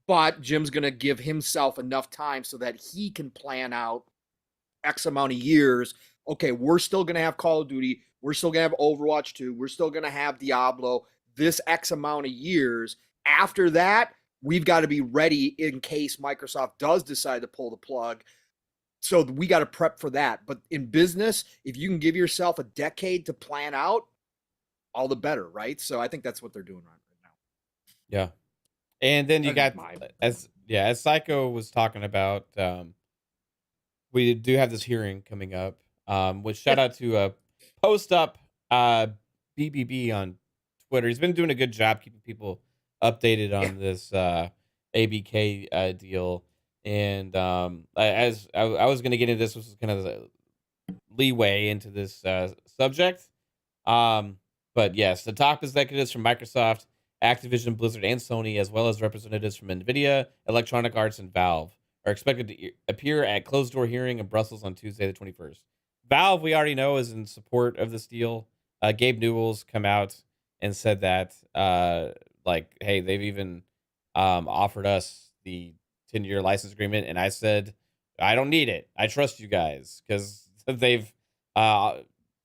But Jim's going to give himself enough time so that he can plan out X amount of years. Okay, we're still going to have Call of Duty. We're still going to have Overwatch 2. We're still going to have Diablo this X amount of years. After that, we've got to be ready in case Microsoft does decide to pull the plug. So we got to prep for that. But in business, if you can give yourself a decade to plan out, all the better, right? So I think that's what they're doing right now. Yeah. And then you got, as Psycho was talking about, we do have this hearing coming up. Which shout out to Post Up BBB on Twitter. He's been doing a good job keeping people updated on this ABK deal. And I was going to get into this, was kind of the leeway into this subject. But yes, the top executives from Microsoft, Activision, Blizzard, and Sony, as well as representatives from NVIDIA, Electronic Arts, and Valve, are expected to appear at closed-door hearing in Brussels on Tuesday, the 21st. Valve, we already know, is in support of this deal. Gabe Newell's come out and said that, like, hey, they've even offered us the 10-year license agreement, and I said, I don't need it. I trust you guys, because they've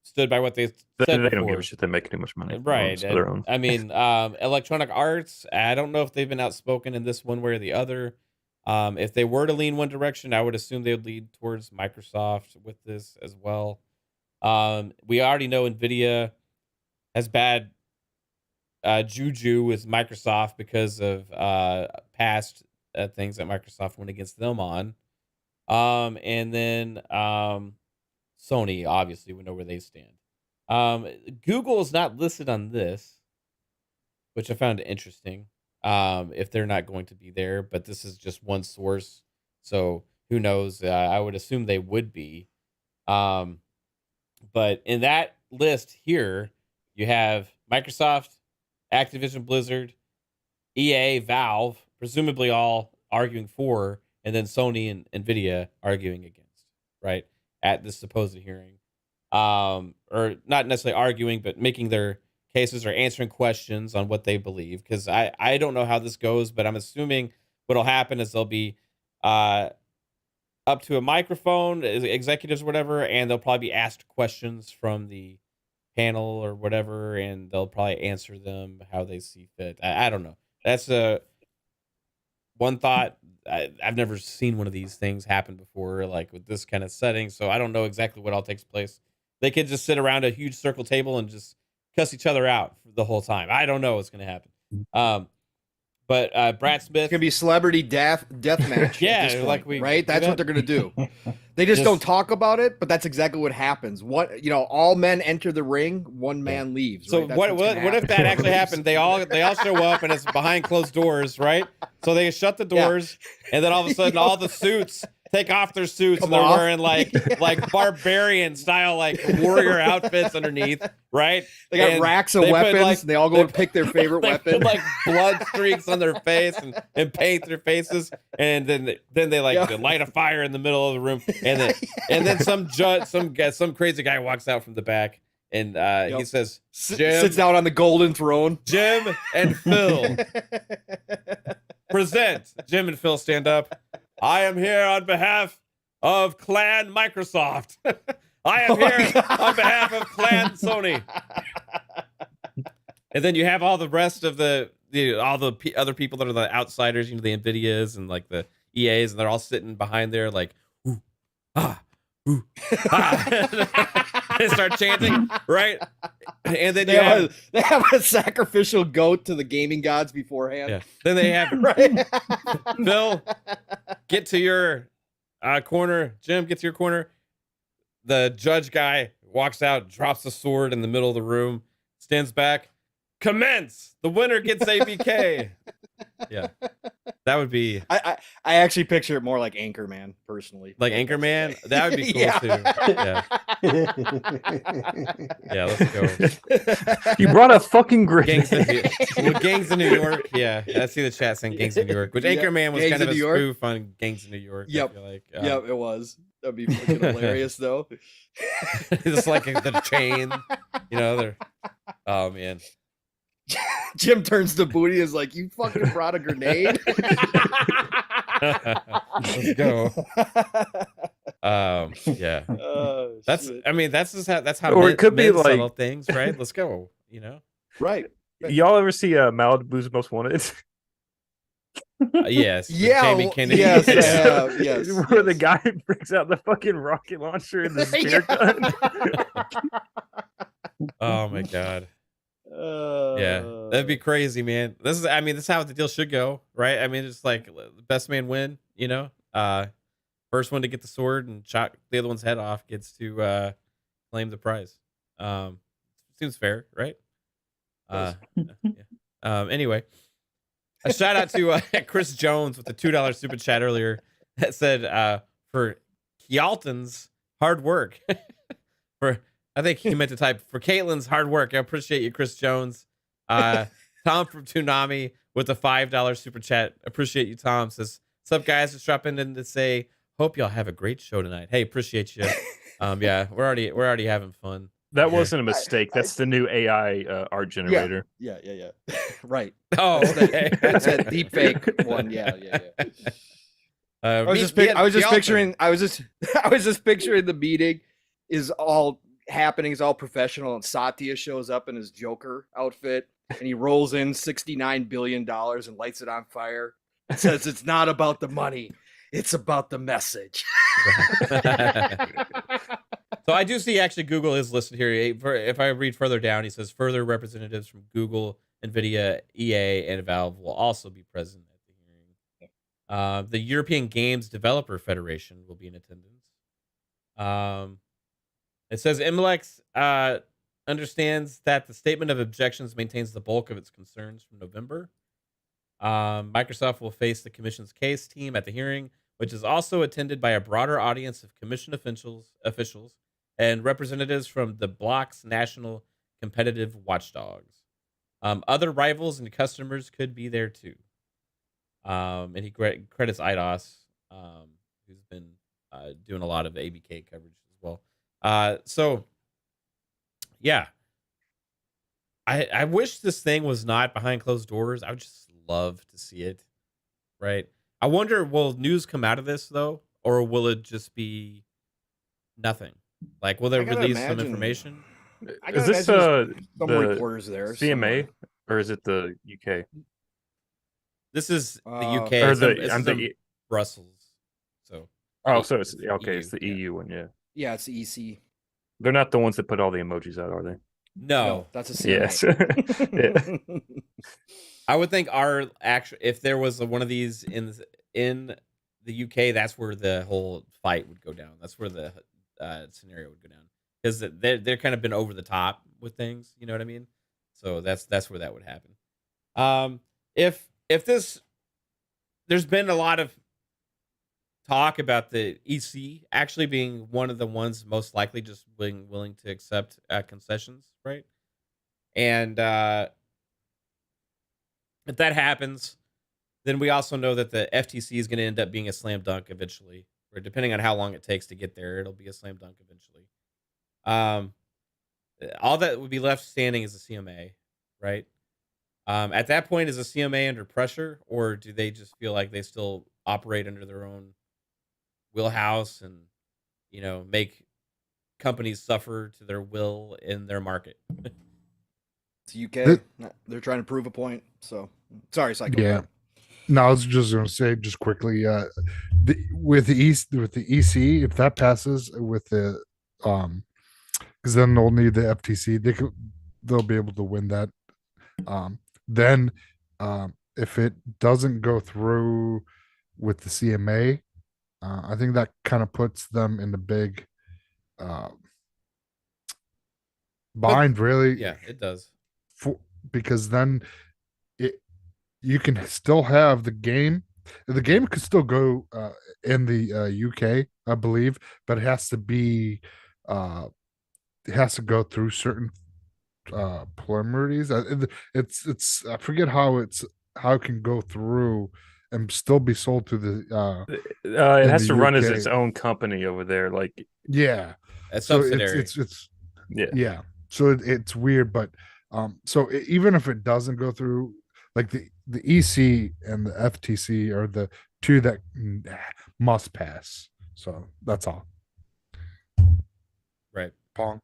stood by what they said They before. don't give a shit. They make too much money. Right. For their own. I mean, Electronic Arts, I don't know if they've been outspoken in this one way or the other. If they were to lean one direction, I would assume they would lead towards Microsoft with this as well. We already know NVIDIA has bad juju with Microsoft because of past things that Microsoft went against them on. And then Sony, obviously, we know where they stand. Google is not listed on this, which I found interesting. If they're not going to be there, but this is just one source, so who knows? I would assume they would be. But in that list here, you have Microsoft, Activision Blizzard, EA, Valve, presumably all arguing for, and then Sony and NVIDIA arguing against, right, at this supposed hearing. Or not necessarily arguing, but making their cases or answering questions on what they believe. Because I don't know how this goes, but I'm assuming what'll happen is they'll be up to a microphone, executives or whatever, and they'll probably be asked questions from the panel or whatever, and they'll probably answer them how they see fit. I don't know. That's one thought. I've never seen one of these things happen before, like with this kind of setting, so I don't know exactly what all takes place. They could just sit around a huge circle table and just cuss each other out the whole time. I don't know what's going to happen. But Brad Smith, It's gonna be celebrity death match. Yeah, at this point, like right. That's what they're gonna do. They just don't talk about it, but that's exactly what happens. All men enter the ring, one man leaves. So right? That's what what's gonna if that happen. actually happened? They all show up and it's behind closed doors, right? So they shut the doors, and then all of a sudden all the suits take off their suits and they're wearing like barbarian style like warrior outfits underneath, right? They got racks of weapons. And they all go and pick their favorite weapon. Put like blood streaks on their face and paint their faces, and then they light a fire in the middle of the room, and then some crazy guy walks out from the back, and he says, Jim, sits down on the golden throne. Jim and Phil present. Jim and Phil stand up. I am here on behalf of Clan Microsoft. I am here on behalf of Clan Sony. And then you have all the rest of other people that are the outsiders, the NVIDIAs and like the EAs, and they're all sitting behind there like, ooh, ah, ooh, ah. They start chanting, right? And then they have a sacrificial goat to the gaming gods beforehand. Yeah. Then they have right. Phil, get to your corner. Jim, get to your corner. The judge guy walks out, drops the sword in the middle of the room, stands back. Commence. The winner gets ABK. Yeah, that would be. I actually picture it more like Anchorman, personally. Like Anchorman, that would be cool too. Yeah, let's go. You brought a fucking Gangs grenade. Gangs in New York. Yeah, I see the chat saying Gangs in New York, which Anchorman was kind of a spoof on Gangs in New York. Yep. I feel like. Yep, it was. That'd be fucking hilarious, though. It's like the chain, they're. Oh man. Jim turns to Booty and is like, "You fucking brought a grenade." Let's go. Yeah. That's. Shit. I mean, that's just how. That's how. Or it could be men like settle things, right? Let's go. Right. Y'all ever see Malibu's Most Wanted? Yes. Yeah. Jamie Kennedy. Yes. I have, yes. Where the guy brings out the fucking rocket launcher and the spear gun. Oh my god. Yeah, that'd be crazy, man. This is how the deal should go, right? I mean, it's like best man win, first one to get the sword and chop the other one's head off gets to claim the prize. Seems fair, right? Yeah. Anyway, a shout out to Chris Jones with the $2 super chat earlier. that said for Kjalton's hard work. I think he meant to type for Caitlin's hard work. I appreciate you, Chris Jones. Tom from Toonami with a $5 super chat. Appreciate you, Tom. Says, "What's up, guys? Just dropping in to say, hope y'all have a great show tonight." Hey, appreciate you. Yeah, we're already having fun. That wasn't a mistake. That's the new AI art generator. Yeah. Right. Oh, okay. That's that deep fake one. Yeah. I was just picturing the meeting is all happening, is all professional, and Satya shows up in his Joker outfit and he rolls in $69 billion and lights it on fire. It says it's not about the money, it's about the message. So I do see actually Google is listed here. If I read further down, he says further representatives from Google, NVIDIA, EA, and Valve will also be present at the hearing. The European Games Developer Federation will be in attendance. It says MLX understands that the statement of objections maintains the bulk of its concerns from November. Microsoft will face the commission's case team at the hearing, which is also attended by a broader audience of commission officials and representatives from the bloc's national competitive watchdogs. Other rivals and customers could be there too. And he credits IDOS, who's been doing a lot of ABK coverage as well. So, yeah. I wish this thing was not behind closed doors. I would just love to see it, right? I wonder, will news come out of this, though? Or will it just be nothing? Like, will they release some information? Is this the reporters there? CMA Somewhere. or is it the UK? This is the UK. Or it's in Brussels. So. So it's okay. EU, it's the EU one, yeah. Yeah, it's the EC. They're not the ones that put all the emojis out, are they? No, that's a CMA. Yes. Yeah. I would think if there was one of these in the UK, that's where the whole fight would go down. That's where the scenario would go down, because they're kind of been over the top with things. You know what I mean? So that's where that would happen. If there's been a lot of talk about the EC actually being one of the ones most likely just being willing to accept concessions, right? And if that happens, then we also know that the FTC is going to end up being a slam dunk eventually, or depending on how long it takes to get there, it'll be a slam dunk eventually. All that would be left standing is the CMA, right? At that point, is the CMA under pressure, or do they just feel like they still operate under their own wheelhouse and, make companies suffer to their will in their market? It's UK. They're trying to prove a point. So sorry, Psycho. Yeah. No, I was just going to say just quickly, with the EC, if that passes with the because then they'll need the FTC. They'll be able to win that. Then if it doesn't go through with the CMA, I think that kind of puts them in the big bind, really. Yeah, it does. Because then you can still have the game. The game could still go in the UK, I believe, but it has to be it has to go through certain preliminaries. It's I forget how it can go through and still be sold to the it has to run as its own company over there, like yeah, a subsidiary. It's yeah. So it's weird, but so even if it doesn't go through, like the EC and the FTC are the two that must pass. So that's all. Right, Pong.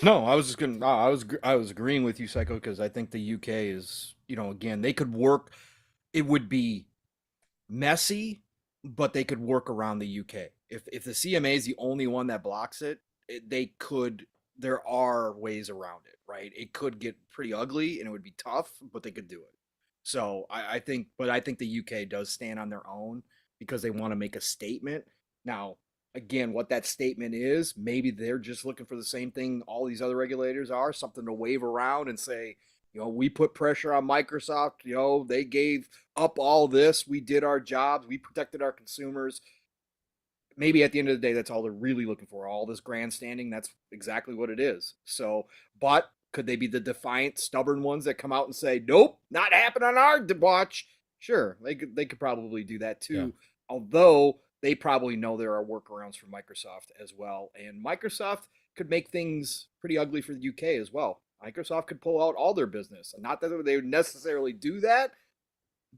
No, I was just gonna. I was agreeing with you, Psycho, because I think the UK is, again, they could work. It would be messy, but they could work around the UK. If the CMA is the only one that blocks it, they could. There are ways around it, right? It could get pretty ugly and it would be tough, but they could do it. So I think the UK does stand on their own because they want to make a statement. Now, again, what that statement is, maybe they're just looking for the same thing all these other regulators are, something to wave around and say, We put pressure on Microsoft. They gave up all this. We did our jobs. We protected our consumers. Maybe at the end of the day, that's all they're really looking for. All this grandstanding, that's exactly what it is. So, but could they be the defiant, stubborn ones that come out and say, nope, not happening on our watch? Sure, they could probably do that too. Yeah. Although they probably know there are workarounds for Microsoft as well. And Microsoft could make things pretty ugly for the UK as well. Microsoft could pull out all their business. Not that they would necessarily do that,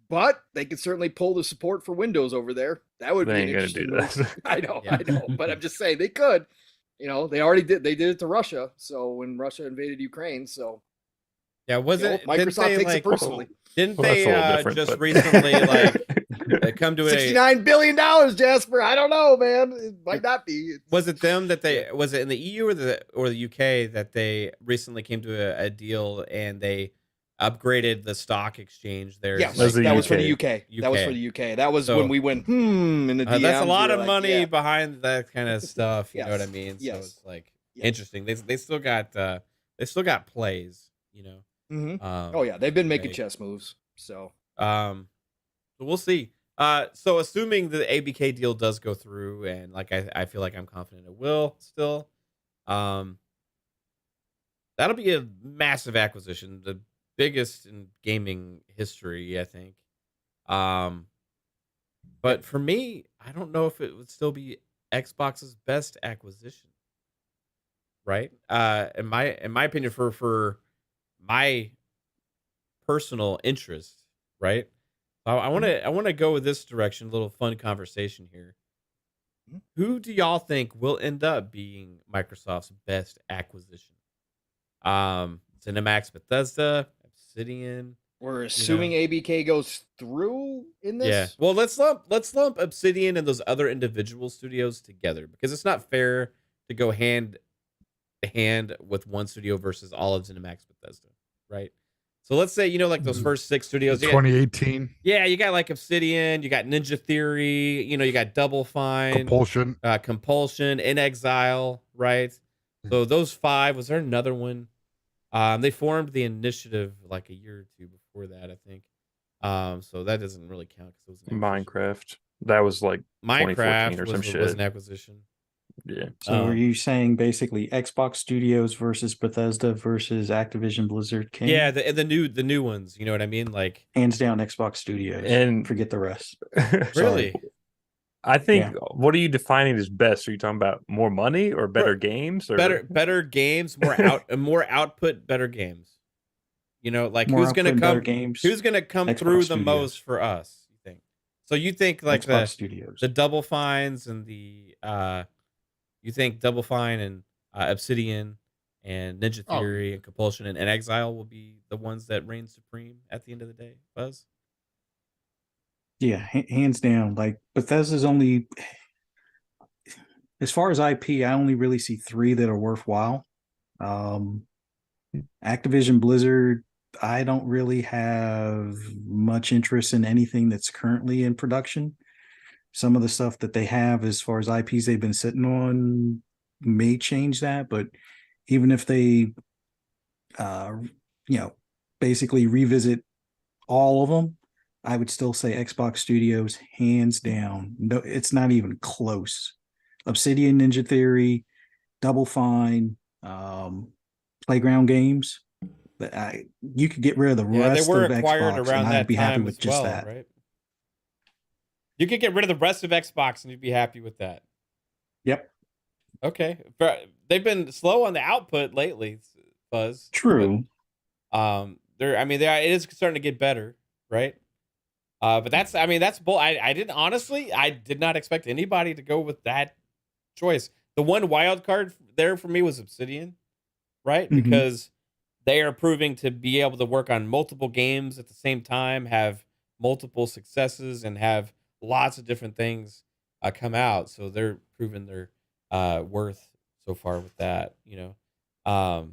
but they could certainly pull the support for Windows over there. That would be an interesting move. I know, but I'm just saying they could. They already did. They did it to Russia. So when Russia invaded Ukraine, yeah, wasn't Microsoft takes it personally? Didn't they just recently come to $69 billion, Jasper? I don't know, man. It might not be. Was it them that was it in the EU or the UK that they recently came to a deal and they upgraded the stock exchange there? Yes, that was for the UK. That was for the UK. That was when we went in the DMs. That's a lot of money behind that kind of stuff. You know what I mean? So it's like interesting. They still got plays. Oh yeah, they've been making chess moves. So we'll see. So assuming the ABK deal does go through, and like I feel like I'm confident it will still, that'll be a massive acquisition, the biggest in gaming history, I think. But for me, I don't know if it would still be Xbox's best acquisition. Right? In my opinion, for my personal interest, right? I want to go with this direction. A little fun conversation here. Who do y'all think will end up being Microsoft's best acquisition? ZeniMax, Bethesda, Obsidian. We're assuming ABK goes through in this. Yeah. Well, let's lump Obsidian and those other individual studios together because it's not fair to go hand to hand with one studio versus all of ZeniMax, Bethesda, right? So let's say, like those first 6 studios. 2018. You got like Obsidian, you got Ninja Theory, you got Double Fine, Compulsion, In Exile, right? So those 5, was there another one? They formed the Initiative like a year or 2 before that, I think. So that doesn't really count because it was Minecraft. That was like Minecraft 2014 or some shit. Was an acquisition. Yeah. So are you saying basically Xbox Studios versus Bethesda versus Activision Blizzard King? Yeah, the new ones. You know what I mean? Like hands down Xbox Studios, and forget the rest. Really? I think. What are you defining as best? Are you talking about more money or better games? Or better games, more output, better games. Like more who's going to come? Games, who's going to come Xbox through Studios. the most for us? You think? So you think like Xbox Studios, the Double Fines and the you think Double Fine and Obsidian and Ninja Theory and Compulsion and Exile will be the ones that reign supreme at the end of the day, Buzz? Yeah, hands down. Like Bethesda's only, as far as IP, I only really see 3 that are worthwhile. Activision Blizzard, I don't really have much interest in anything that's currently in production. Some of the stuff that they have as far as IPs they've been sitting on may change that, but even if they basically revisit all of them, I would still say Xbox Studios hands down. No, it's not even close. Obsidian, Ninja Theory, Double Fine, Playground Games. You could get rid of the rest they were of acquired Xbox, around and that I'd be time happy with as just well, that. right? You could get rid of the rest of Xbox and you'd be happy with that. Yep. Okay. They've been slow on the output lately, Buzz. True. But, it is starting to get better, right? But that's bull. I did not expect anybody to go with that choice. The one wild card there for me was Obsidian, right? Mm-hmm. Because they are proving to be able to work on multiple games at the same time, have multiple successes, and have lots of different things come out. So they're proving their worth so far with that. I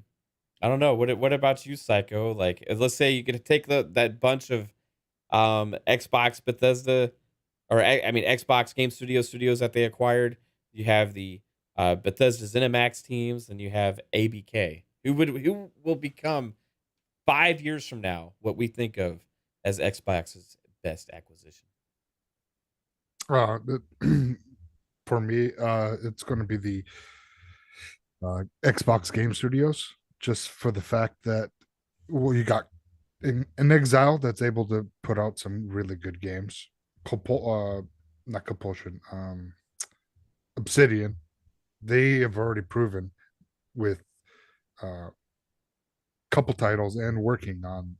don't know. What about you, Psycho? Like, let's say you could take that bunch of Xbox Bethesda, or Xbox Game Studios that they acquired. You have the Bethesda ZeniMax teams, and you have ABK. Who will become 5 years from now, what we think of as Xbox's best acquisition. For me, it's going to be the Xbox Game Studios, just for the fact that, well, you got an Exile that's able to put out some really good games. Not Compulsion, Obsidian. They have already proven with couple titles and working on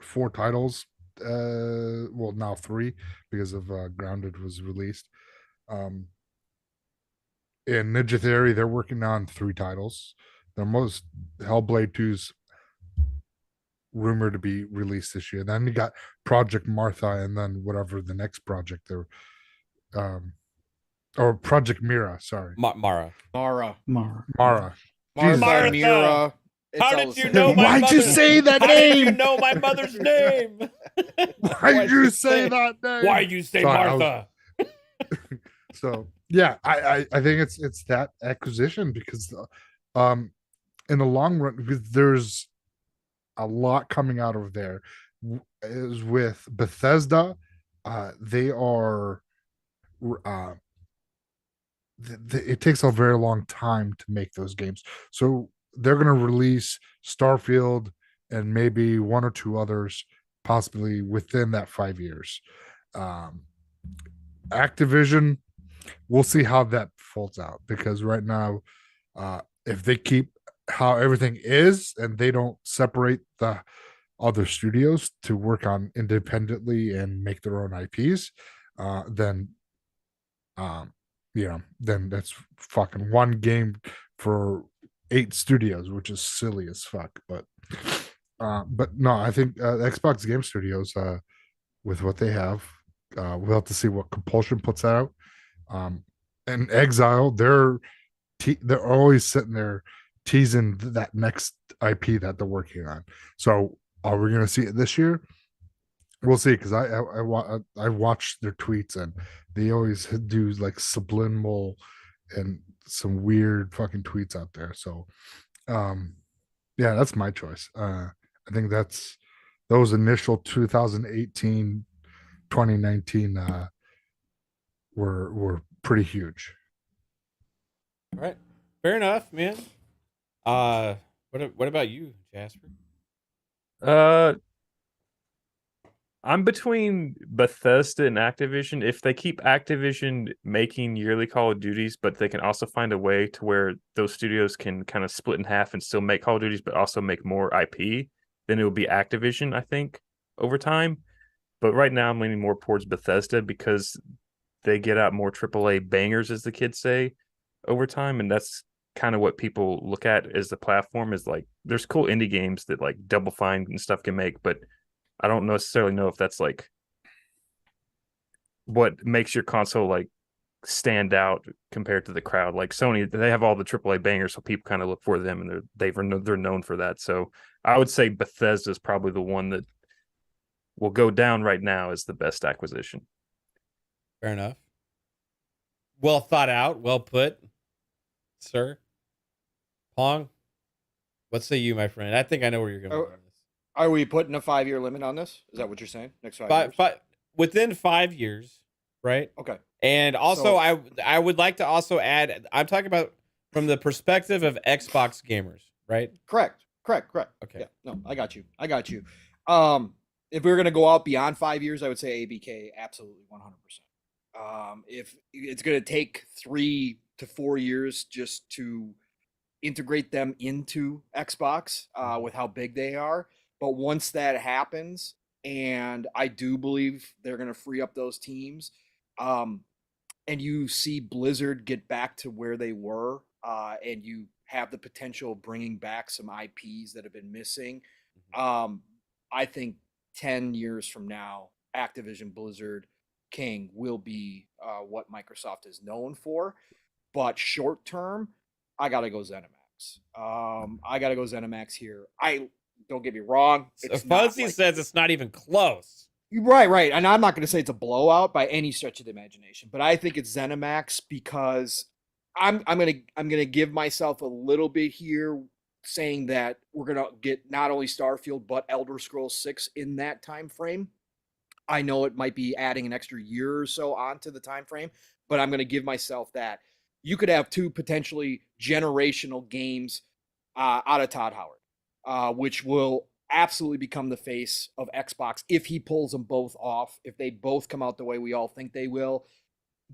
4 titles. Well, now 3 because of Grounded was released. In Ninja Theory, they're working on 3 titles. The most Hellblade 2's rumored to be released this year. Then you got Project Martha, and then whatever the next project they're or Project Mira, sorry. Mara. Mara. Martha, Martha. Mira. How did you know my Why'd you mother's- say that How did you name? know my mother's name? Why'd you say that name? Why'd you say Sorry, I was- Martha? So yeah, I think it's that acquisition because in the long run, because there's a lot coming out of there is with Bethesda. They are it takes a very long time to make those games, so they're going to release Starfield and maybe 1 or 2 others possibly within that 5 years. Activision, we'll see how that folds out, because right now, if they keep how everything is and they don't separate the other studios to work on independently and make their own IPs, then then that's fucking one game for 8 studios, which is silly as fuck. But no, I think Xbox Game Studios, with what they have, we'll have to see what Compulsion puts out. And Exile, they're always sitting there teasing that next IP that they're working on. So are we going to see it this year? We'll see, because I watch their tweets and they always do like subliminal and some weird fucking tweets out there. So yeah, that's my choice. I think that's those initial 2018 2019 were pretty huge. All right. Fair enough, man. What about you, Jasper? I'm between Bethesda and Activision. If they keep Activision making yearly Call of Duties, but they can also find a way to where those studios can kind of split in half and still make Call of Duties, but also make more IP, then it will be Activision, I think, over time. But right now I'm leaning more towards Bethesda because they get out more AAA bangers, as the kids say, over time. And that's kind of what people look at as the platform, is like, there's cool indie games that like Double Fine and stuff can make, but I don't necessarily know if that's like what makes your console like stand out compared to the crowd. Like Sony, they have all the AAA bangers, so people kind of look for them, and they're known for that. So I would say Bethesda is probably the one that will go down right now as the best acquisition. Fair enough. Well thought out, well put, sir. Pong, what say you, my friend? I think I know where you're going with this. Are we putting a 5-year limit on this? Is that what you're saying? Next 5 years? Within 5 years, right? Okay. And also, I would like to also add, I'm talking about from the perspective of Xbox gamers, right? Correct. Okay. Yeah. No, I got you. If we were going to go out beyond 5 years, I would say ABK, absolutely 100%. If it's going to take 3 to 4 years just to integrate them into Xbox with how big they are. But once that happens, and I do believe they're going to free up those teams, and you see Blizzard get back to where they were, and you have the potential of bringing back some IPs that have been missing, I think 10 years from now, Activision Blizzard King will be what Microsoft is known for. But short term, I got to go ZeniMax. I got to go ZeniMax here. Don't get me wrong. Fuzzy says it's not even close. Right. And I'm not going to say it's a blowout by any stretch of the imagination, but I think it's ZeniMax because I'm going to give myself a little bit here saying that we're going to get not only Starfield, but Elder Scrolls 6 in that time frame. I know it might be adding an extra year or so onto the time frame, but I'm going to give myself that. You could have 2 potentially generational games out of Todd Howard, which will absolutely become the face of Xbox if he pulls them both off, if they both come out the way we all think they will.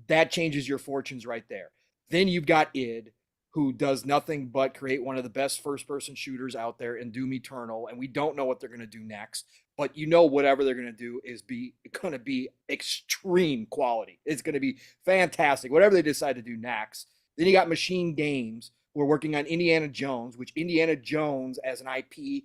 That changes your fortunes right there. Then you've got id, who does nothing but create one of the best first-person shooters out there in Doom Eternal, and we don't know what they're going to do next, but you know whatever they're going to do is going to be extreme quality. It's going to be fantastic, whatever they decide to do next. Then you got Machine Games, who are working on Indiana Jones, which Indiana Jones as an IP,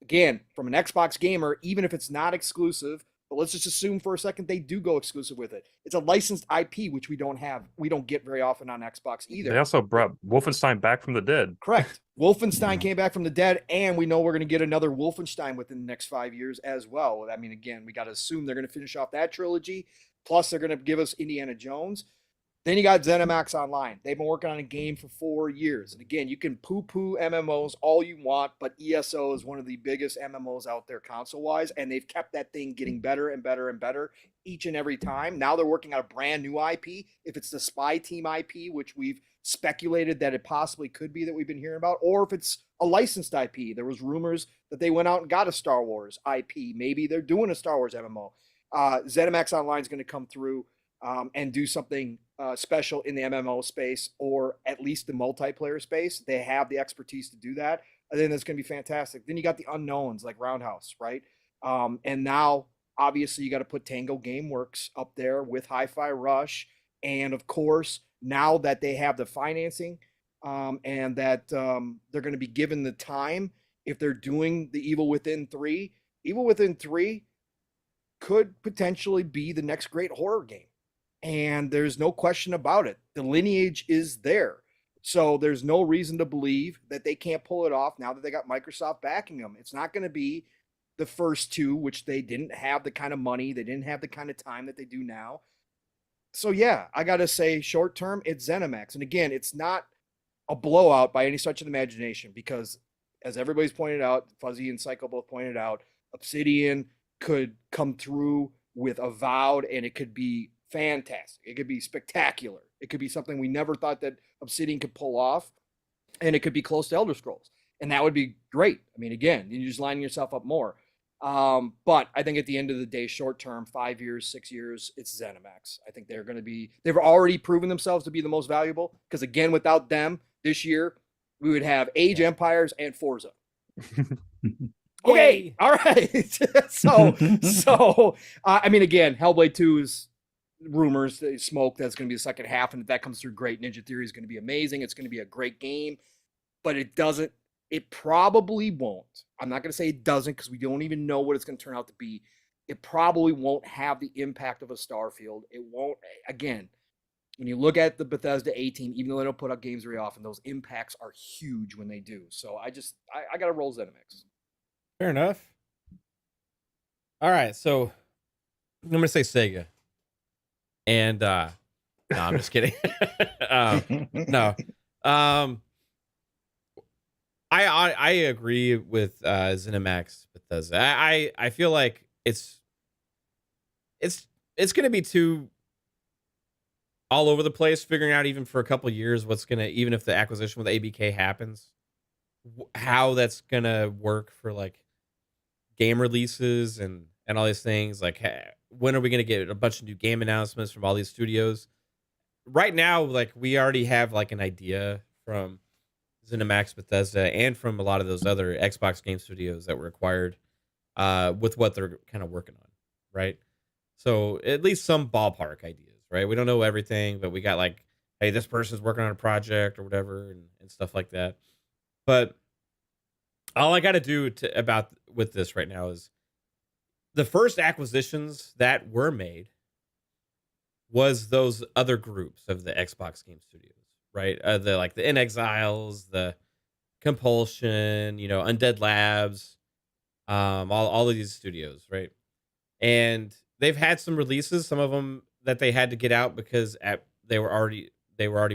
again, from an Xbox gamer, even if it's not exclusive, but let's just assume for a second they do go exclusive with it. It's a licensed IP, which we don't get very often on Xbox either. They also brought Wolfenstein back from the dead. Correct. Wolfenstein came back from the dead, and we know we're going to get another Wolfenstein within the next 5 years as well. I mean, again, we got to assume they're going to finish off that trilogy, plus they're going to give us Indiana Jones. Then you got ZeniMax Online. They've been working on a game for 4 years. And again, you can poo-poo MMOs all you want, but ESO is one of the biggest MMOs out there console-wise, and they've kept that thing getting better and better and better each and every time. Now they're working on a brand new IP. If it's the Spy Team IP, which we've speculated that it possibly could be that we've been hearing about, or if it's a licensed IP. There was rumors that they went out and got a Star Wars IP. Maybe they're doing a Star Wars MMO. ZeniMax Online is going to come through and do something special in the MMO space, or at least the multiplayer space. They have the expertise to do that. I think that's going to be fantastic. Then you got the unknowns like Roundhouse, right? And now, obviously, you got to put Tango Gameworks up there with Hi-Fi Rush. And of course, now that they have the financing and that they're going to be given the time, if they're doing the Evil Within 3, Evil Within 3 could potentially be the next great horror game. And there's no question about it. The lineage is there. So there's no reason to believe that they can't pull it off now that they got Microsoft backing them. It's not going to be the first 2, which they didn't have the kind of money, they didn't have the kind of time that they do now. So yeah, I got to say short term, it's ZeniMax. And again, it's not a blowout by any stretch of the imagination, because as everybody's pointed out, Fuzzy and Psycho both pointed out, Obsidian could come through with Avowed, and it could be fantastic. It could be spectacular. It could be something we never thought that Obsidian could pull off, and it could be close to Elder Scrolls, and that would be great. I mean, again, you're just lining yourself up more. But I think at the end of the day, short term, 5 years, 6 years, it's ZeniMax. I think they've already proven themselves to be the most valuable, because again, without them this year, we would have Age Empires and Forza. Okay, all right. so I mean, again, Hellblade 2 is rumors, smoke, that's going to be the second half, and if that comes through, great. Ninja Theory is going to be amazing. It's going to be a great game, but it probably won't. I'm not going to say it doesn't, because we don't even know what it's going to turn out to be. It probably won't have the impact of a Starfield. It won't. Again, when you look at the Bethesda A team, even though they don't put out games very often, those impacts are huge when they do. So I got to roll ZeniMax. Fair enough. All right, so I'm going to say Sega. And no, I'm just kidding. No. I agree with ZeniMax Bethesda. I feel like it's going to be too all over the place, figuring out even for a couple of years even if the acquisition with ABK happens, how that's going to work for like game releases and all these things. Like, when are we going to get a bunch of new game announcements from all these studios? Right now, like, we already have like an idea from ZeniMax Bethesda and from a lot of those other Xbox game studios that were acquired with what they're kind of working on, right? So at least some ballpark ideas, right? We don't know everything, but we got like, hey, this person's working on a project or whatever, and stuff like that. But all I got to do with this right now is the first acquisitions that were made was those other groups of the Xbox game studios, right? The In Exiles, the Compulsion, Undead Labs, all of these studios, right? And they've had some releases, some of them that they had to get out because they were already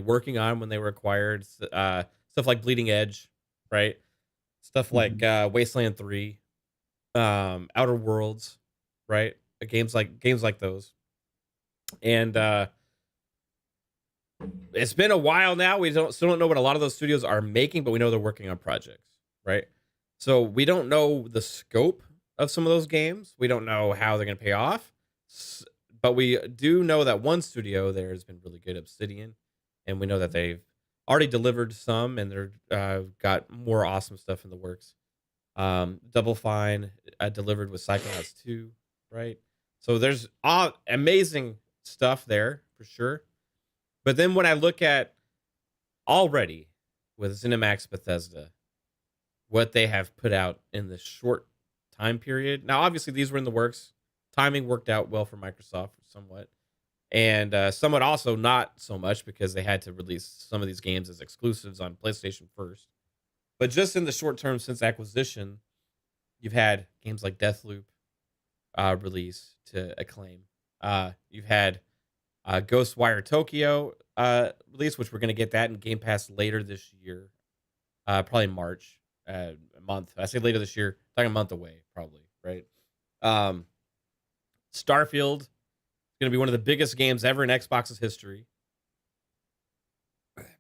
working on when they were acquired. Stuff like Bleeding Edge, right? Stuff like Wasteland 3, Outer Worlds, right? Games like those. And it's been a while now. We still don't know what a lot of those studios are making, but we know they're working on projects, right? So we don't know the scope of some of those games. We don't know how they're going to pay off. But we do know that one studio there has been really good, Obsidian, and we know that they've already delivered some, and they're got more awesome stuff in the works. Double Fine delivered with Psychonauts 2, right? So there's amazing stuff there for sure. But then when I look at already with ZeniMax Bethesda, what they have put out in this short time period. Now, obviously, these were in the works. Timing worked out well for Microsoft somewhat. And somewhat also not so much because they had to release some of these games as exclusives on PlayStation first. But just in the short term since acquisition, you've had games like Deathloop release to acclaim. You've had Ghostwire Tokyo release, which we're going to get that in Game Pass later this year, probably March, a month. I say later this year, like a month away, probably, right? Starfield is going to be one of the biggest games ever in Xbox's history.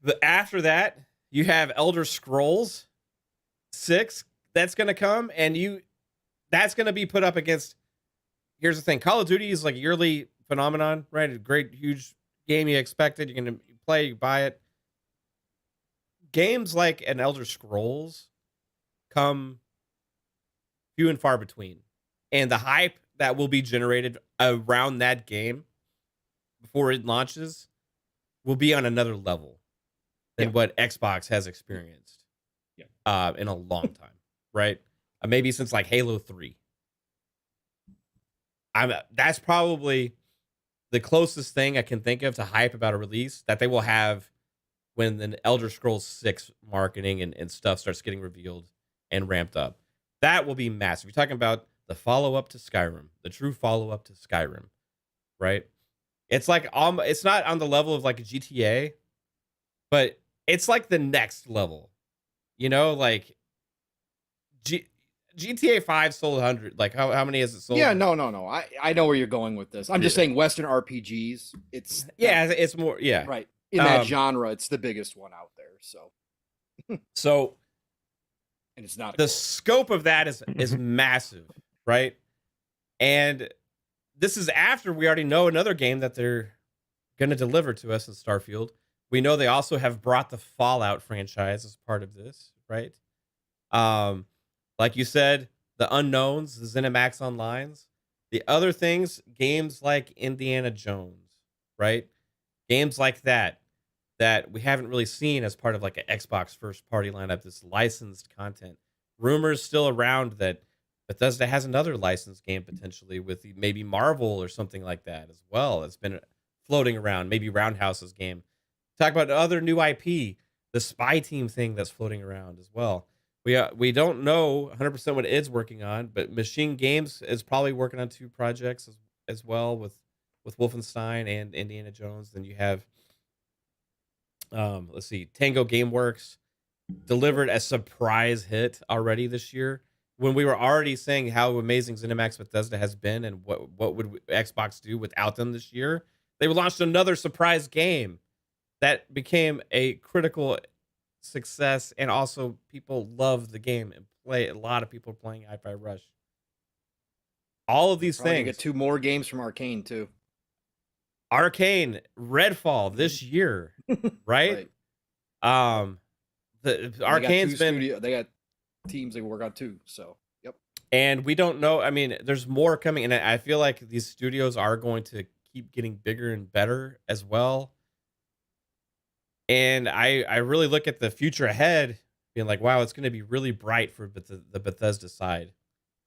But after that, you have Elder Scrolls 6 that's going to come, and that's going to be put up against. Here's the thing: Call of Duty is like a yearly phenomenon, right? A great, huge game you expected. You're going to play, you buy it. Games like an Elder Scrolls come few and far between. And the hype that will be generated around that game before it launches will be on another level than what Xbox has experienced in a long time, right? Maybe since like Halo 3. That's probably the closest thing I can think of to hype about a release that they will have when the Elder Scrolls 6 marketing and stuff starts getting revealed and ramped up. That will be massive. You're talking about the follow-up to Skyrim, the true follow-up to Skyrim, right? It's like it's not on the level of like a GTA, but it's like the next level. You know, like GTA 5 sold 100. Like how many has it sold? Yeah, no. I know where you're going with this. I'm just saying Western RPGs. It's more right in that genre. It's the biggest one out there. So, and it's not the scope of that is massive, right? And this is after we already know another game that they're going to deliver to us in Starfield. We know they also have brought the Fallout franchise as part of this, right? Like you said, the unknowns, the ZeniMax Onlines, the other things, games like Indiana Jones, right? Games like that we haven't really seen as part of like an Xbox first party lineup, this licensed content. Rumors still around that Bethesda has another licensed game potentially with maybe Marvel or something like that as well. It's been floating around, maybe Roundhouse's game. Talk about other new IP, the Spy Team thing that's floating around as well. We don't know 100% what id's working on, but Machine Games is probably working on 2 projects as well with Wolfenstein and Indiana Jones. Then you have, let's see, Tango Gameworks delivered a surprise hit already this year when we were already saying how amazing ZeniMax Bethesda has been and what would Xbox do without them this year. They launched another surprise game that became a critical success, and also people love the game and play. A lot of people playing Hi-Fi Rush. All of these things. Get 2 more games from Arcane too. Arcane, Redfall this year, right? The Arcane's they got teams they work on too. So and we don't know. I mean, there's more coming, and I feel like these studios are going to keep getting bigger and better as well. And I really look at the future ahead being like, wow, it's going to be really bright for the Bethesda side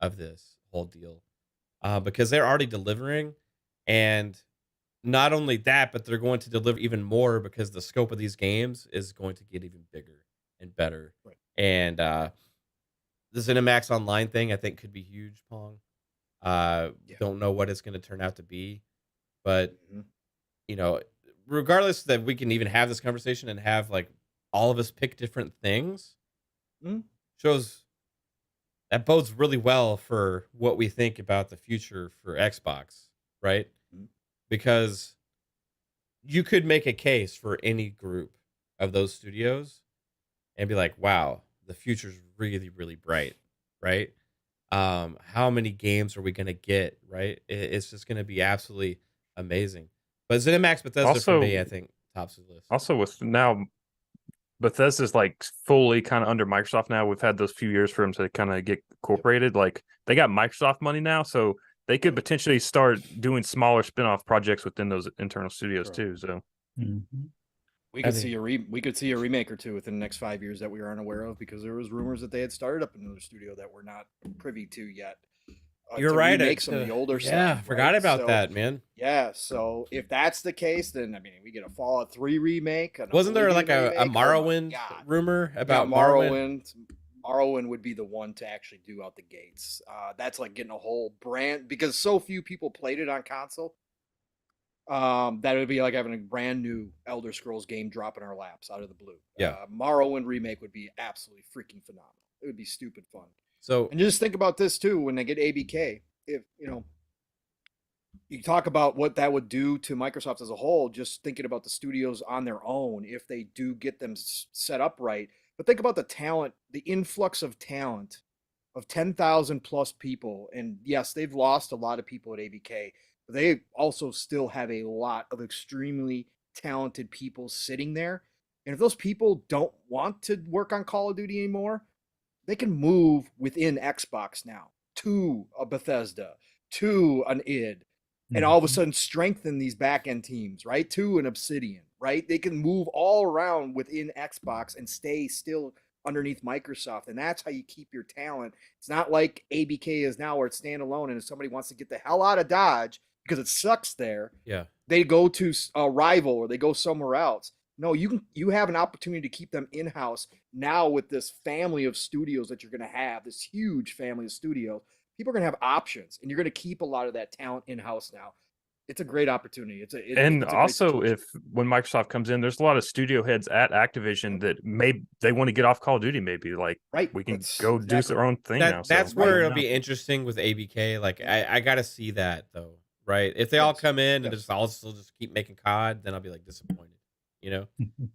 of this whole deal. Because they're already delivering. And not only that, but they're going to deliver even more because the scope of these games is going to get even bigger and better. Right. And the ZeniMax Online thing, I think, could be huge, Pong. Don't know what it's going to turn out to be. But, you know, regardless that we can even have this conversation and have like all of us pick different things, shows that bodes really well for what we think about the future for Xbox, right? Because you could make a case for any group of those studios and be like, wow, the future's really, really bright, right? How many games are we going to get, right? It's just going to be absolutely amazing. But ZeniMax Bethesda for me, I think, tops the list. Also, with now Bethesda's like fully kind of under Microsoft now. We've had those few years for them to kind of get incorporated. Like they got Microsoft money now, so they could potentially start doing smaller spin-off projects within those internal studios too. So we could see a remake or two within the next 5 years that we are unaware of, because there was rumors that they had started up another studio that we're not privy to yet. You're right. Make some of the older stuff. Yeah, forgot about that, man. Yeah, so if that's the case, then I mean, we get a Fallout 3 remake. Wasn't there like a Morrowind rumor about Morrowind? Morrowind would be the one to actually do out the gates. That's like getting a whole brand, because so few people played it on console. That would be like having a brand new Elder Scrolls game drop in our laps out of the blue. Yeah, Morrowind remake would be absolutely freaking phenomenal. It would be stupid fun. So, and just think about this too, when they get ABK, if you talk about what that would do to Microsoft as a whole, just thinking about the studios on their own, if they do get them set up right. But think about the talent, the influx of talent of 10,000 plus people. And yes, they've lost a lot of people at ABK, but they also still have a lot of extremely talented people sitting there. And if those people don't want to work on Call of Duty anymore, they can move within Xbox now to a Bethesda, to an id, and all of a sudden strengthen these back-end teams, right? To an Obsidian, right? They can move all around within Xbox and stay still underneath Microsoft. And that's how you keep your talent. It's not like ABK is now, where it's standalone, and if somebody wants to get the hell out of Dodge because it sucks there, they go to a rival or they go somewhere else. No, you have an opportunity to keep them in-house now with this family of studios that you're going to have, this huge family of studios. People are going to have options, and you're going to keep a lot of that talent in-house now. It's a great opportunity. If when Microsoft comes in, there's a lot of studio heads at Activision that they want to get off Call of Duty. Maybe like we can go do their own thing now. That's where it'll be interesting with ABK. Like I got to see that though, right? If they all come in and just keep making COD, then I'll be like disappointed.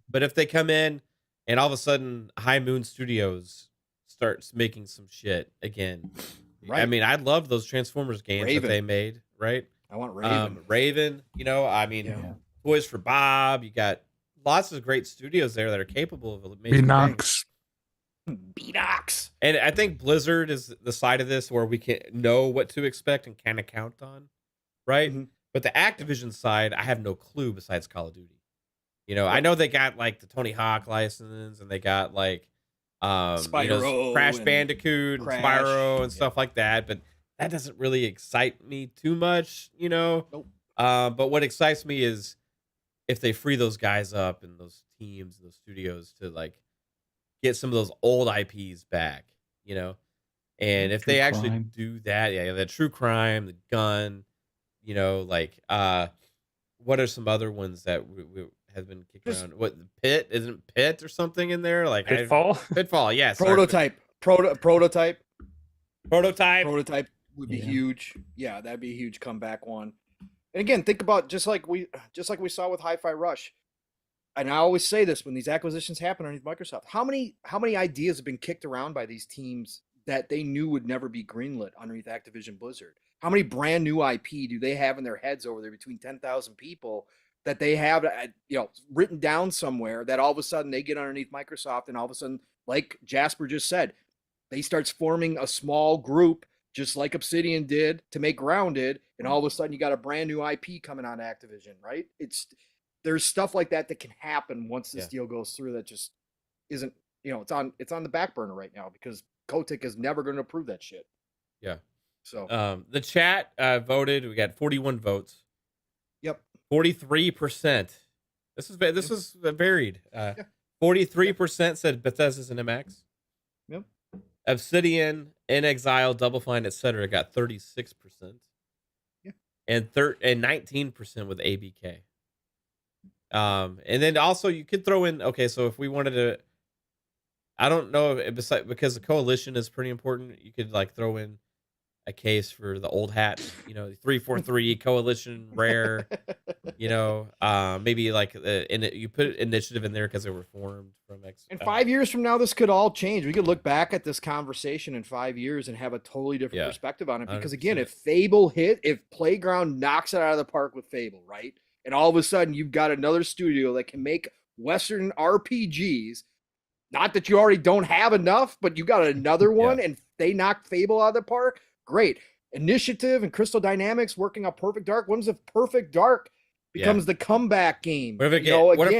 But if they come in and all of a sudden High Moon Studios starts making some shit again, I mean, I love those Transformers games that they made, right? I want Raven. Raven, Toys for Bob. You got lots of great studios there that are capable of making Beanox. And I think Blizzard is the side of this where we can know what to expect and kind of count on, right? But the Activision side, I have no clue besides Call of Duty. I know they got like the Tony Hawk license, and they got like Spyro, Crash Bandicoot, and Spyro, and stuff like that. But that doesn't really excite me too much, Nope. But what excites me is if they free those guys up and those teams, those studios to like get some of those old IPs back, and if they actually do that, the true crime, the gun, what are some other ones that we have been kicking around? What, the Pit? Isn't Pit or something in there? Like Pitfall? Pitfall, yes. Prototype. Prototype would be huge. Yeah, that'd be a huge comeback one. And again, think about just like we saw with Hi-Fi Rush. And I always say this when these acquisitions happen underneath Microsoft. How many ideas have been kicked around by these teams that they knew would never be greenlit underneath Activision Blizzard? How many brand new IP do they have in their heads over there between 10,000 people that they have written down somewhere that all of a sudden they get underneath Microsoft, and all of a sudden, like Jasper just said, they start forming a small group just like Obsidian did to make Grounded, and all of a sudden you got a brand new IP coming on Activision, right? There's stuff like that can happen once this deal goes through that just isn't, it's on the back burner right now because Kotick is never going to approve that shit. Yeah. So the chat voted. We got 41 votes. Yep. 43%. This is varied. 43% said Bethesda's and MX. Yep. Obsidian, In Exile, Double Fine, etc. got 36%. Yeah. And 19% with ABK. And then also you could throw in, okay, so if we wanted to I don't know if besides because the coalition is pretty important. You could like throw in a case for the old hats, 343 coalition rare, maybe like you put initiative in there because they were formed from X. And 5 years from now, this could all change. We could look back at this conversation in 5 years and have a totally different perspective on it. Because again, 100%. if Playground knocks it out of the park with Fable, right? And all of a sudden you've got another studio that can make Western RPGs, not that you already don't have enough, but you got another one and they knocked Fable out of the park. Great. Initiative and Crystal Dynamics working on Perfect Dark. What if Perfect Dark becomes the comeback game? What if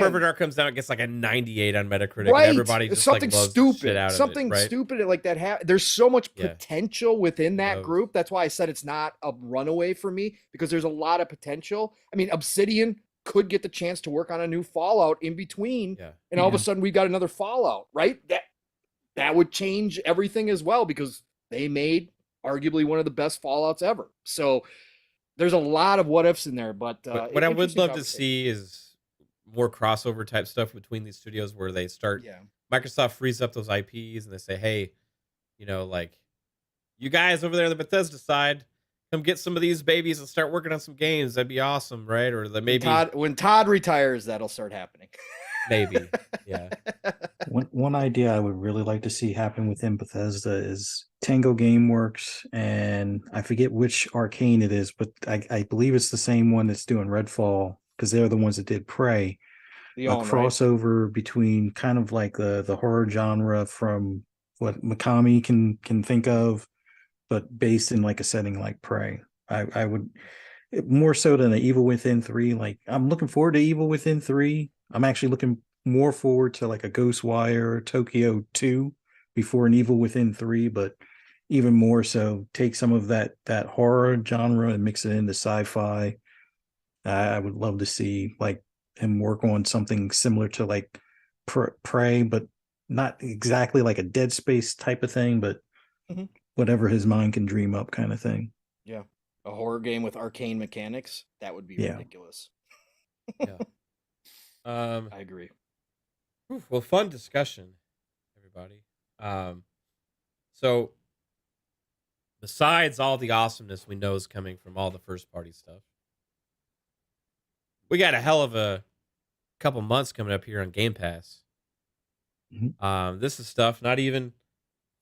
Perfect Dark comes out and gets like a 98 on Metacritic? Right. And everybody just something like loves stupid. Shit out something of it, right? stupid like that. There's so much potential within that Love. group. That's why I said it's not a runaway for me, because there's a lot of potential. I mean, Obsidian could get the chance to work on a new Fallout in between, and all of a sudden we got another Fallout, right? That would change everything as well, because they made arguably one of the best Fallouts ever. So there's a lot of what ifs in there, but what I would love to see is more crossover type stuff between these studios where they start. Microsoft frees up those IPs and they say, hey, like you guys over there on the Bethesda side, come get some of these babies and start working on some games. That'd be awesome, right? Or maybe when Todd retires, that'll start happening. Maybe, yeah. One idea I would really like to see happen within Bethesda is Tango Gameworks, and I forget which Arcane it is, but I believe it's the same one that's doing Redfall, because they're the ones that did Prey. A crossover between kind of like the horror genre from what Mikami can think of, but based in like a setting like Prey. I would, more so than an Evil Within 3. Like, I'm looking forward to Evil Within 3. I'm actually looking more forward to like a Ghostwire Tokyo 2 before an Evil Within 3, but even more so take some of that horror genre and mix it into sci-fi. I would love to see like him work on something similar to like Prey, but not exactly like a Dead Space type of thing, but whatever his mind can dream up kind of thing. Yeah. A horror game with arcane mechanics. That would be ridiculous. I agree. Well, fun discussion, everybody. So besides all the awesomeness we know is coming from all the first party stuff, we got a hell of a couple months coming up here on Game Pass. This is stuff not even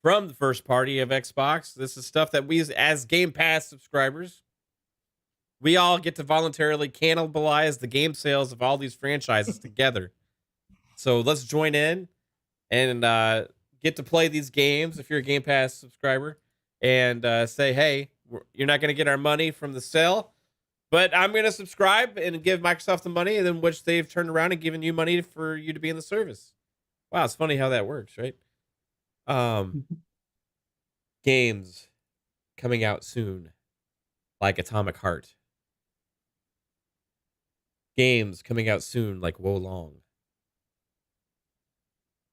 from the first party of Xbox. This is stuff that we, as Game Pass subscribers, we all get to voluntarily cannibalize the game sales of all these franchises together. So let's join in and get to play these games if you're a Game Pass subscriber, and say, hey, you're not going to get our money from the sale, but I'm going to subscribe and give Microsoft the money, and then which they've turned around and given you money for you to be in the service. Wow, it's funny how that works, right? Games coming out soon, like Atomic Heart. Games coming out soon, like Wo Long.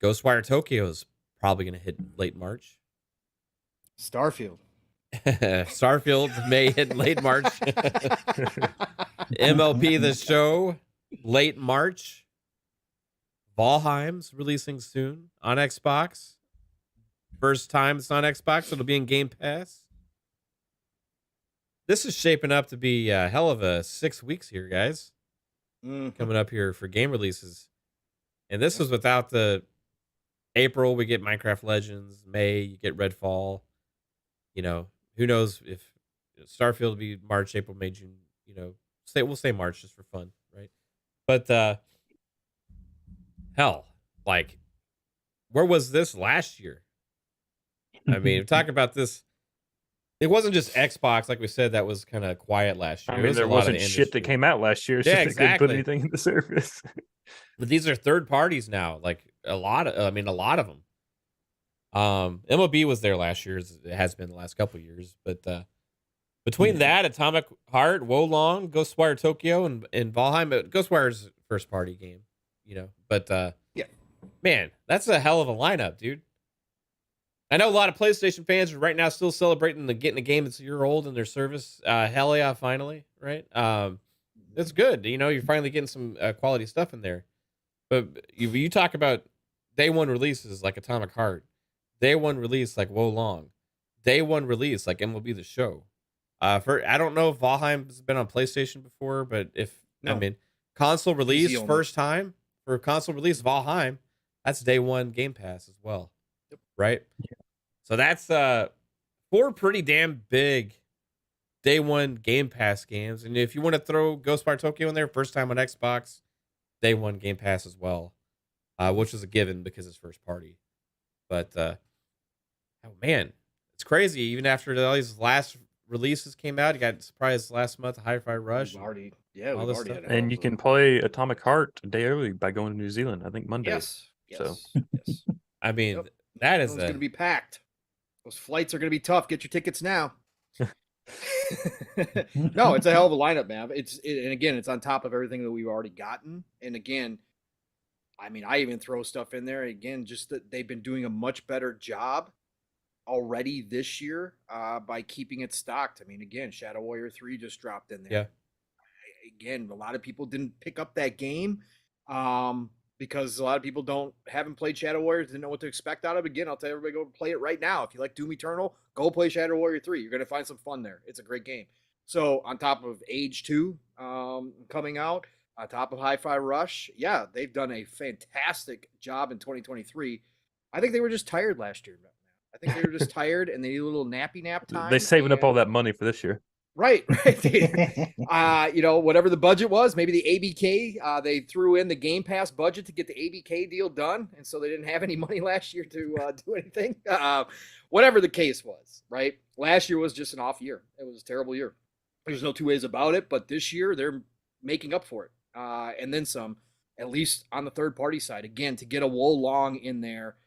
Ghostwire Tokyo's probably going to hit late March. Starfield may hit late March. MLB The Show, late March. Valheim's releasing soon on Xbox. First time it's on Xbox, it'll be in Game Pass. This is shaping up to be a hell of a 6 weeks here, guys. Coming up here for game releases. And this was without the April, we get Minecraft Legends. May, you get Redfall. Who knows if Starfield will be March, April, May, June. We'll say March just for fun, right? But hell, like, where was this last year? I mean, talk about this. It wasn't just Xbox, like we said, that was kind of quiet last year. I mean, there wasn't shit that came out last year. It's just they couldn't put anything in the service. But these are third parties now. Like a lot of them. MLB was there last year. It has been the last couple of years. But between that, Atomic Heart, Wo Long, Ghostwire Tokyo, and Valheim, Ghostwire's first party game, But man, that's a hell of a lineup, dude. I know a lot of PlayStation fans are right now still celebrating getting a game that's a year old in their service. Hell yeah, finally, right? That's good. You're finally getting some quality stuff in there. But you talk about day one releases like Atomic Heart, day one release like Wo Long, day one release like MLB The Show. I don't know if Valheim's been on PlayStation before, but I mean console release first time for console release Valheim, that's day one Game Pass as well, right? Yeah. So that's 4 pretty damn big day one Game Pass games, and if you want to throw Ghostwire Tokyo in there, first time on Xbox, day one Game Pass as well, which is a given because it's first party. But oh man, it's crazy. Even after all these last releases came out, you got surprised last month, Hi-Fi Rush. We've already had and you can play Atomic Heart a day early by going to New Zealand. I think Monday. Yes. So yes. I mean, that is going to be packed. Those flights are going to be tough. Get your tickets now. No, it's a hell of a lineup, man. And again, it's on top of everything that we've already gotten. And again, I mean, I even throw stuff in there again, just that they've been doing a much better job already this year by keeping it stocked. I mean, again, Shadow Warrior 3 just dropped in there. Yeah. Again, a lot of people didn't pick up that game because a lot of people haven't played Shadow Warriors, didn't know what to expect out of it. Again, I'll tell everybody, go play it right now. If you like Doom Eternal, go play Shadow Warrior 3. You're going to find some fun there. It's a great game. So on top of Age 2 coming out, on top of Hi-Fi Rush, yeah, they've done a fantastic job in 2023. I think they were just tired last year. I think they were just tired and they need a little nappy nap time. They're saving up all that money for this year. Right. Whatever the budget was, maybe the ABK, they threw in the Game Pass budget to get the ABK deal done, and so they didn't have any money last year to do anything. Whatever the case was, right? Last year was just an off year. It was a terrible year. There's no two ways about it, but this year they're making up for it, and then some, at least on the third-party side. Again, to get a Wo Long in there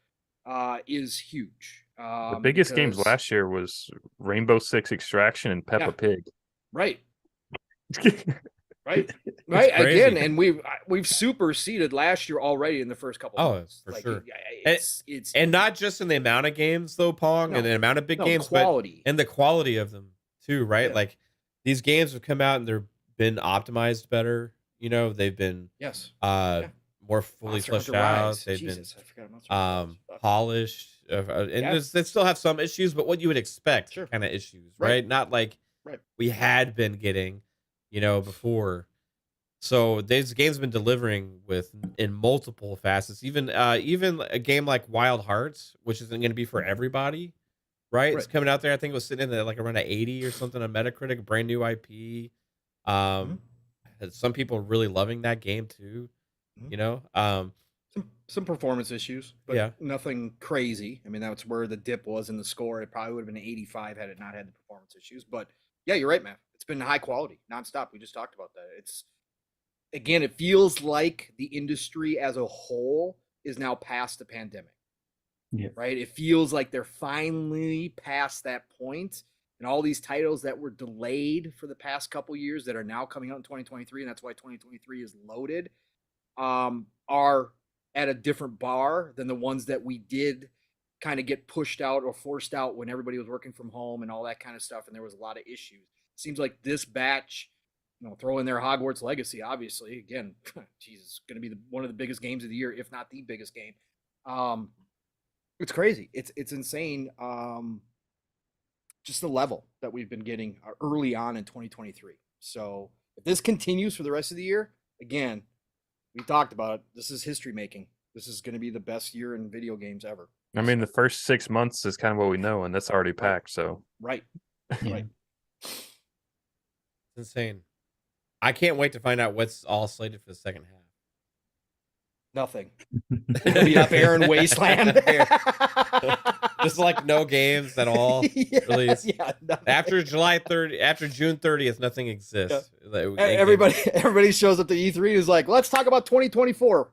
is huge. The biggest games last year was Rainbow Six Extraction and Peppa Pig. Right. Right. Again, and we've superseded last year already in the first couple of months. For sure. And not just in the amount of games though, Pong, and the amount of big games, quality. But and the quality of them too, right? Yeah. Like these games have come out and they've been optimized better. You know, they've been more fully fleshed out. They've been polished. And they still have some issues, but what you would expect kind of issues, right? Not like we had been getting, before. So these games have been delivering in multiple facets. Even a game like Wild Hearts, which isn't going to be for everybody, right? It's coming out there. I think it was sitting in like around 80 or something on Metacritic. Brand new IP. Some people are really loving that game too. Some performance issues, but nothing crazy. I mean, that's where the dip was in the score. It probably would have been 85 had it not had the performance issues. But yeah, you're right, man. It's been high quality, nonstop. We just talked about that. It feels like the industry as a whole is now past the pandemic. Yeah. Right? It feels like they're finally past that point, and all these titles that were delayed for the past couple years that are now coming out in 2023, and that's why 2023 is loaded, are at a different bar than the ones that we did kind of get pushed out or forced out when everybody was working from home and all that kind of stuff, and there was a lot of issues. It seems like this batch, throw in their Hogwarts Legacy, obviously, again, Jesus, going to be one of the biggest games of the year, if not the biggest game. It's crazy. It's insane. Just the level that we've been getting early on in 2023. So if this continues for the rest of the year, again, we talked about it. This is history making. This is going to be the best year in video games ever. I mean, the first 6 months is kind of what we know, and that's already packed. So right. It's insane. I can't wait to find out what's all slated for the second half. Nothing. It'll be up Air Wasteland. Just like no games at all. Released. After June 30th, nothing exists. Yeah. Everybody shows up to E3 and is like, let's talk about 2024.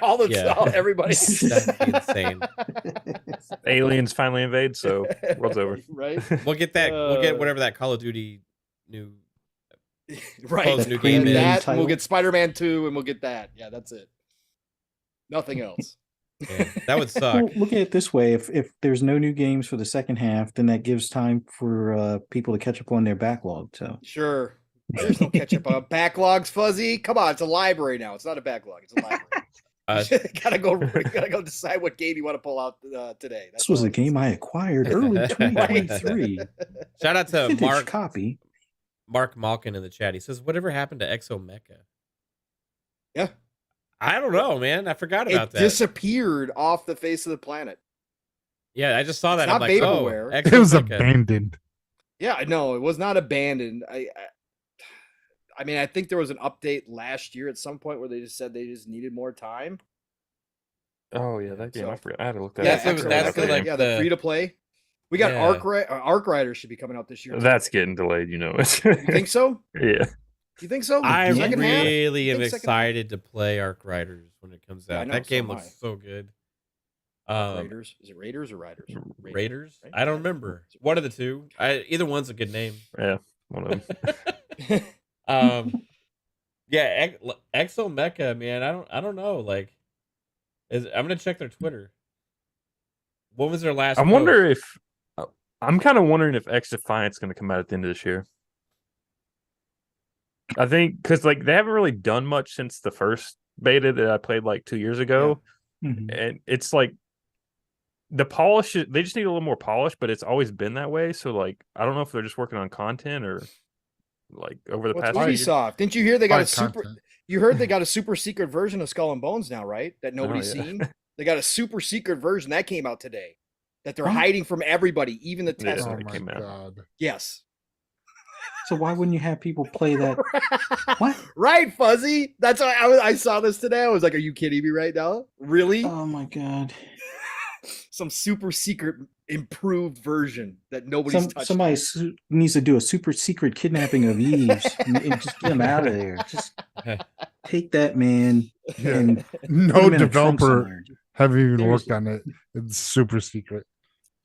Everybody. That'd be insane. Aliens finally invade, so world's over. Right. We'll get that. We'll get whatever that Call of Duty new new game is. We'll get Spider-Man 2 and we'll get that. Yeah, that's it. Nothing else. Yeah, that would suck. Well, look at it this way: if there's no new games for the second half, then that gives time for people to catch up on their backlog. So sure, there's no catch up on backlogs. Fuzzy, come on, it's a library now. It's not a backlog. It's a library. gotta go decide what game you want to pull out today. This was a game I acquired early 2023. Shout out to Vintage copy. Mark Malkin in the chat. He says, "Whatever happened to Exomecha?" Yeah, I don't know, man. I forgot about that. Disappeared off the face of the planet. Yeah, I just saw that. It's I'm not like, vaporware. oh, It was Exomecha. abandoned. Yeah, no, it was not abandoned. I mean, I think there was an update last year at some point where they just said they just needed more time. Oh yeah, that game. So- I forgot. I had to look that. Yeah, up. that's I that's forgot the, that like, game. the free to play. We got Yeah. Arc Rider should be coming out this year. That's getting delayed. You know it. You think so? Yeah. You think so? I Second half? really am Think second half? excited to play Arc Riders when it comes Yeah, I out. know, That so game am looks I. so good. Raiders? Is it Raiders or Riders? Raiders? right? I don't remember. One of the two. Either one's a good name. Yeah. One of them. Yeah, Exomecha, man. I don't know. Like, I'm gonna check their Twitter. What was their last? I post? wonder if I'm kind of wondering if X Defiant's going to come out at the end of this year. I think because like they haven't really done much since the first beta that I played like 2 years ago, Mhm. and it's like the polish. They just need a little more polish, but it's always been that way. So like I don't know if they're just working on content or like over the What's past. few years. Ubisoft? Didn't you hear they got a Fight super? content. You heard they got a super secret version of Skull and Bones now, right? That nobody's yeah. seen. They got a super secret version that came out today. That they're Huh? hiding from everybody, even the Yeah. testers. Oh it my came out. god. Yes. So why wouldn't you have people play that? What? Right, Fuzzy. That's why I saw this today. I was like, "Are you kidding me right now? Really? Oh my god! Some super secret improved version that nobody's touched." Somebody needs to do a super secret kidnapping of Eves and just get him out of there. Just take that man Yeah. and No put him in a trunk developer somewhere. have even Seriously. worked on it. It's super secret.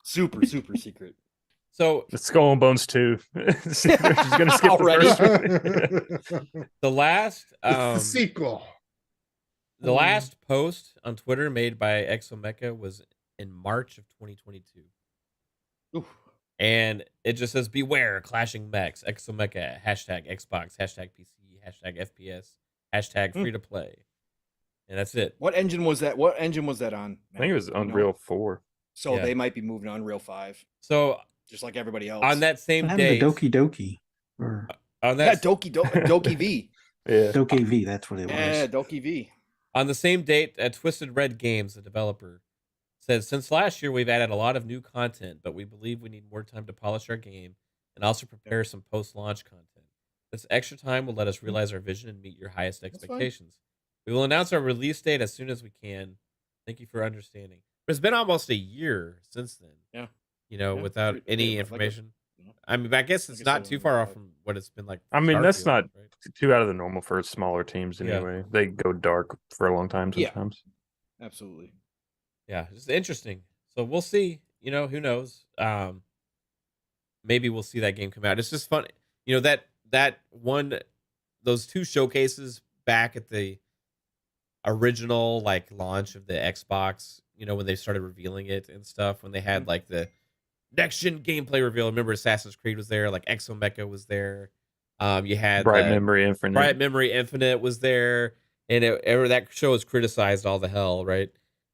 super secret. So The Skull and Bones 2. They're just going to skip Already? the first one. the last It's the sequel. the last post on Twitter made by Exomecha was in March of 2022. Oof. And it just says, "Beware clashing mechs, Exomecha, hashtag Xbox, hashtag PC, hashtag FPS, hashtag free to play." And that's it. What engine was that? What engine was that on? I think it was You know? Unreal 4. So Yeah. they might be moving to Unreal 5, So just like everybody else. on that What same happened to day, Doki Doki or on yeah, that Doki V. Yeah. Doki V? That's what it was. Yeah, Doki V. on the same date, Twisted Red Games, the developer, says, "Since last year, we've added a lot of new content, but we believe we need more time to polish our game and also prepare some post-launch content. This extra time will let us realize our vision and meet your highest That's fine. expectations. We will announce our release date as soon as we can. Thank you for understanding." But it's been almost a year since then. Yeah. You know, Yeah, without pretty- any like a- information. you know, I mean, I guess it's I guess not it too was far about- off from what it's been like. I mean, that's not Starfield, right? too out of the normal for smaller teams Yeah. anyway. They go dark for a long time Yeah. sometimes. Absolutely. Yeah, it's interesting. So we'll see. You know, who knows? Maybe we'll see that game come out. It's just fun. You know, those two showcases back at the original like launch of the Xbox, you know, when they started revealing it and stuff, when they had like the next gen gameplay reveal. Remember Assassin's Creed was there, like Exomecha was there. You had Bright the Memory Infinite. Bright Memory Infinite was there, and that show was criticized all the hell, right?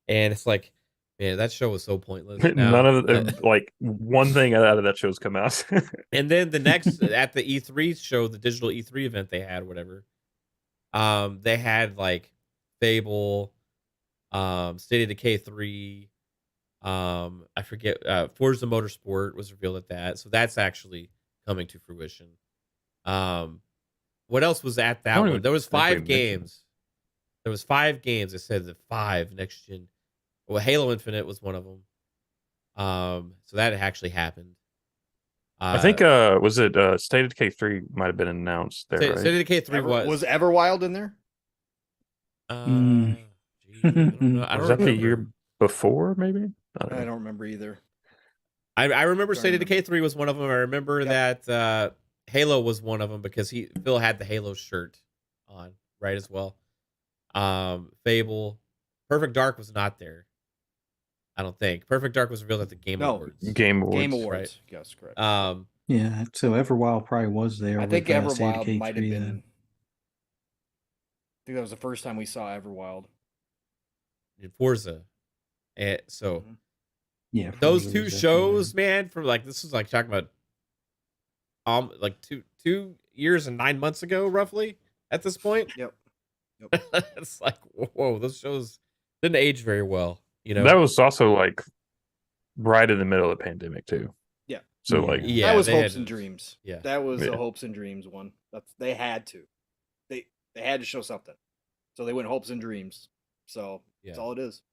And it's like, man, that show was so pointless. Now, None of the, like one thing out of that show's come out. and then the next at the E3 show, the digital E3 event they had, whatever. They had like Fable, State of Decay 3. I forget. Forza Motorsport was revealed at that, so that's actually coming to fruition. What else was at that don't one? even There was think we 5 mentioned games. There was 5 games. It said the 5 next gen. Well, Halo Infinite was one of them. So that actually happened. I think was it State of Decay 3 might have been announced there, right? State of Decay 3 Was Everwild in there? Mm. Geez, I don't know. I Was don't that the remember. year before, maybe? I don't I know. don't remember either. I remember Don't State of remember. Decay 3 was one of them. I remember that Halo was one of them because Phil had the Halo shirt on, right, as well. Fable. Perfect Dark was not there. I don't think. Perfect Dark was revealed at the Game No. Awards. Game Awards. Game Awards. right. Yes, correct. Yeah, so Everwild probably was there. I with, think State of Everwild Decay might have 3 been. then. I think that was the first time we saw Everwild. Forza. And so Yeah, those Forza two was shows, definitely- man, from like this was like talking about like 2 years and 9 months ago, roughly at this point. Yep. It's like, whoa, those shows didn't age very well, you know. That was also like right in the middle of the pandemic too. Yeah. So Yeah. like Yeah, that was they had hopes and to- dreams. yeah. That was Yeah. the hopes and dreams one. They had to. They had to show something. So they went hopes and dreams. So that's Yeah. all it is.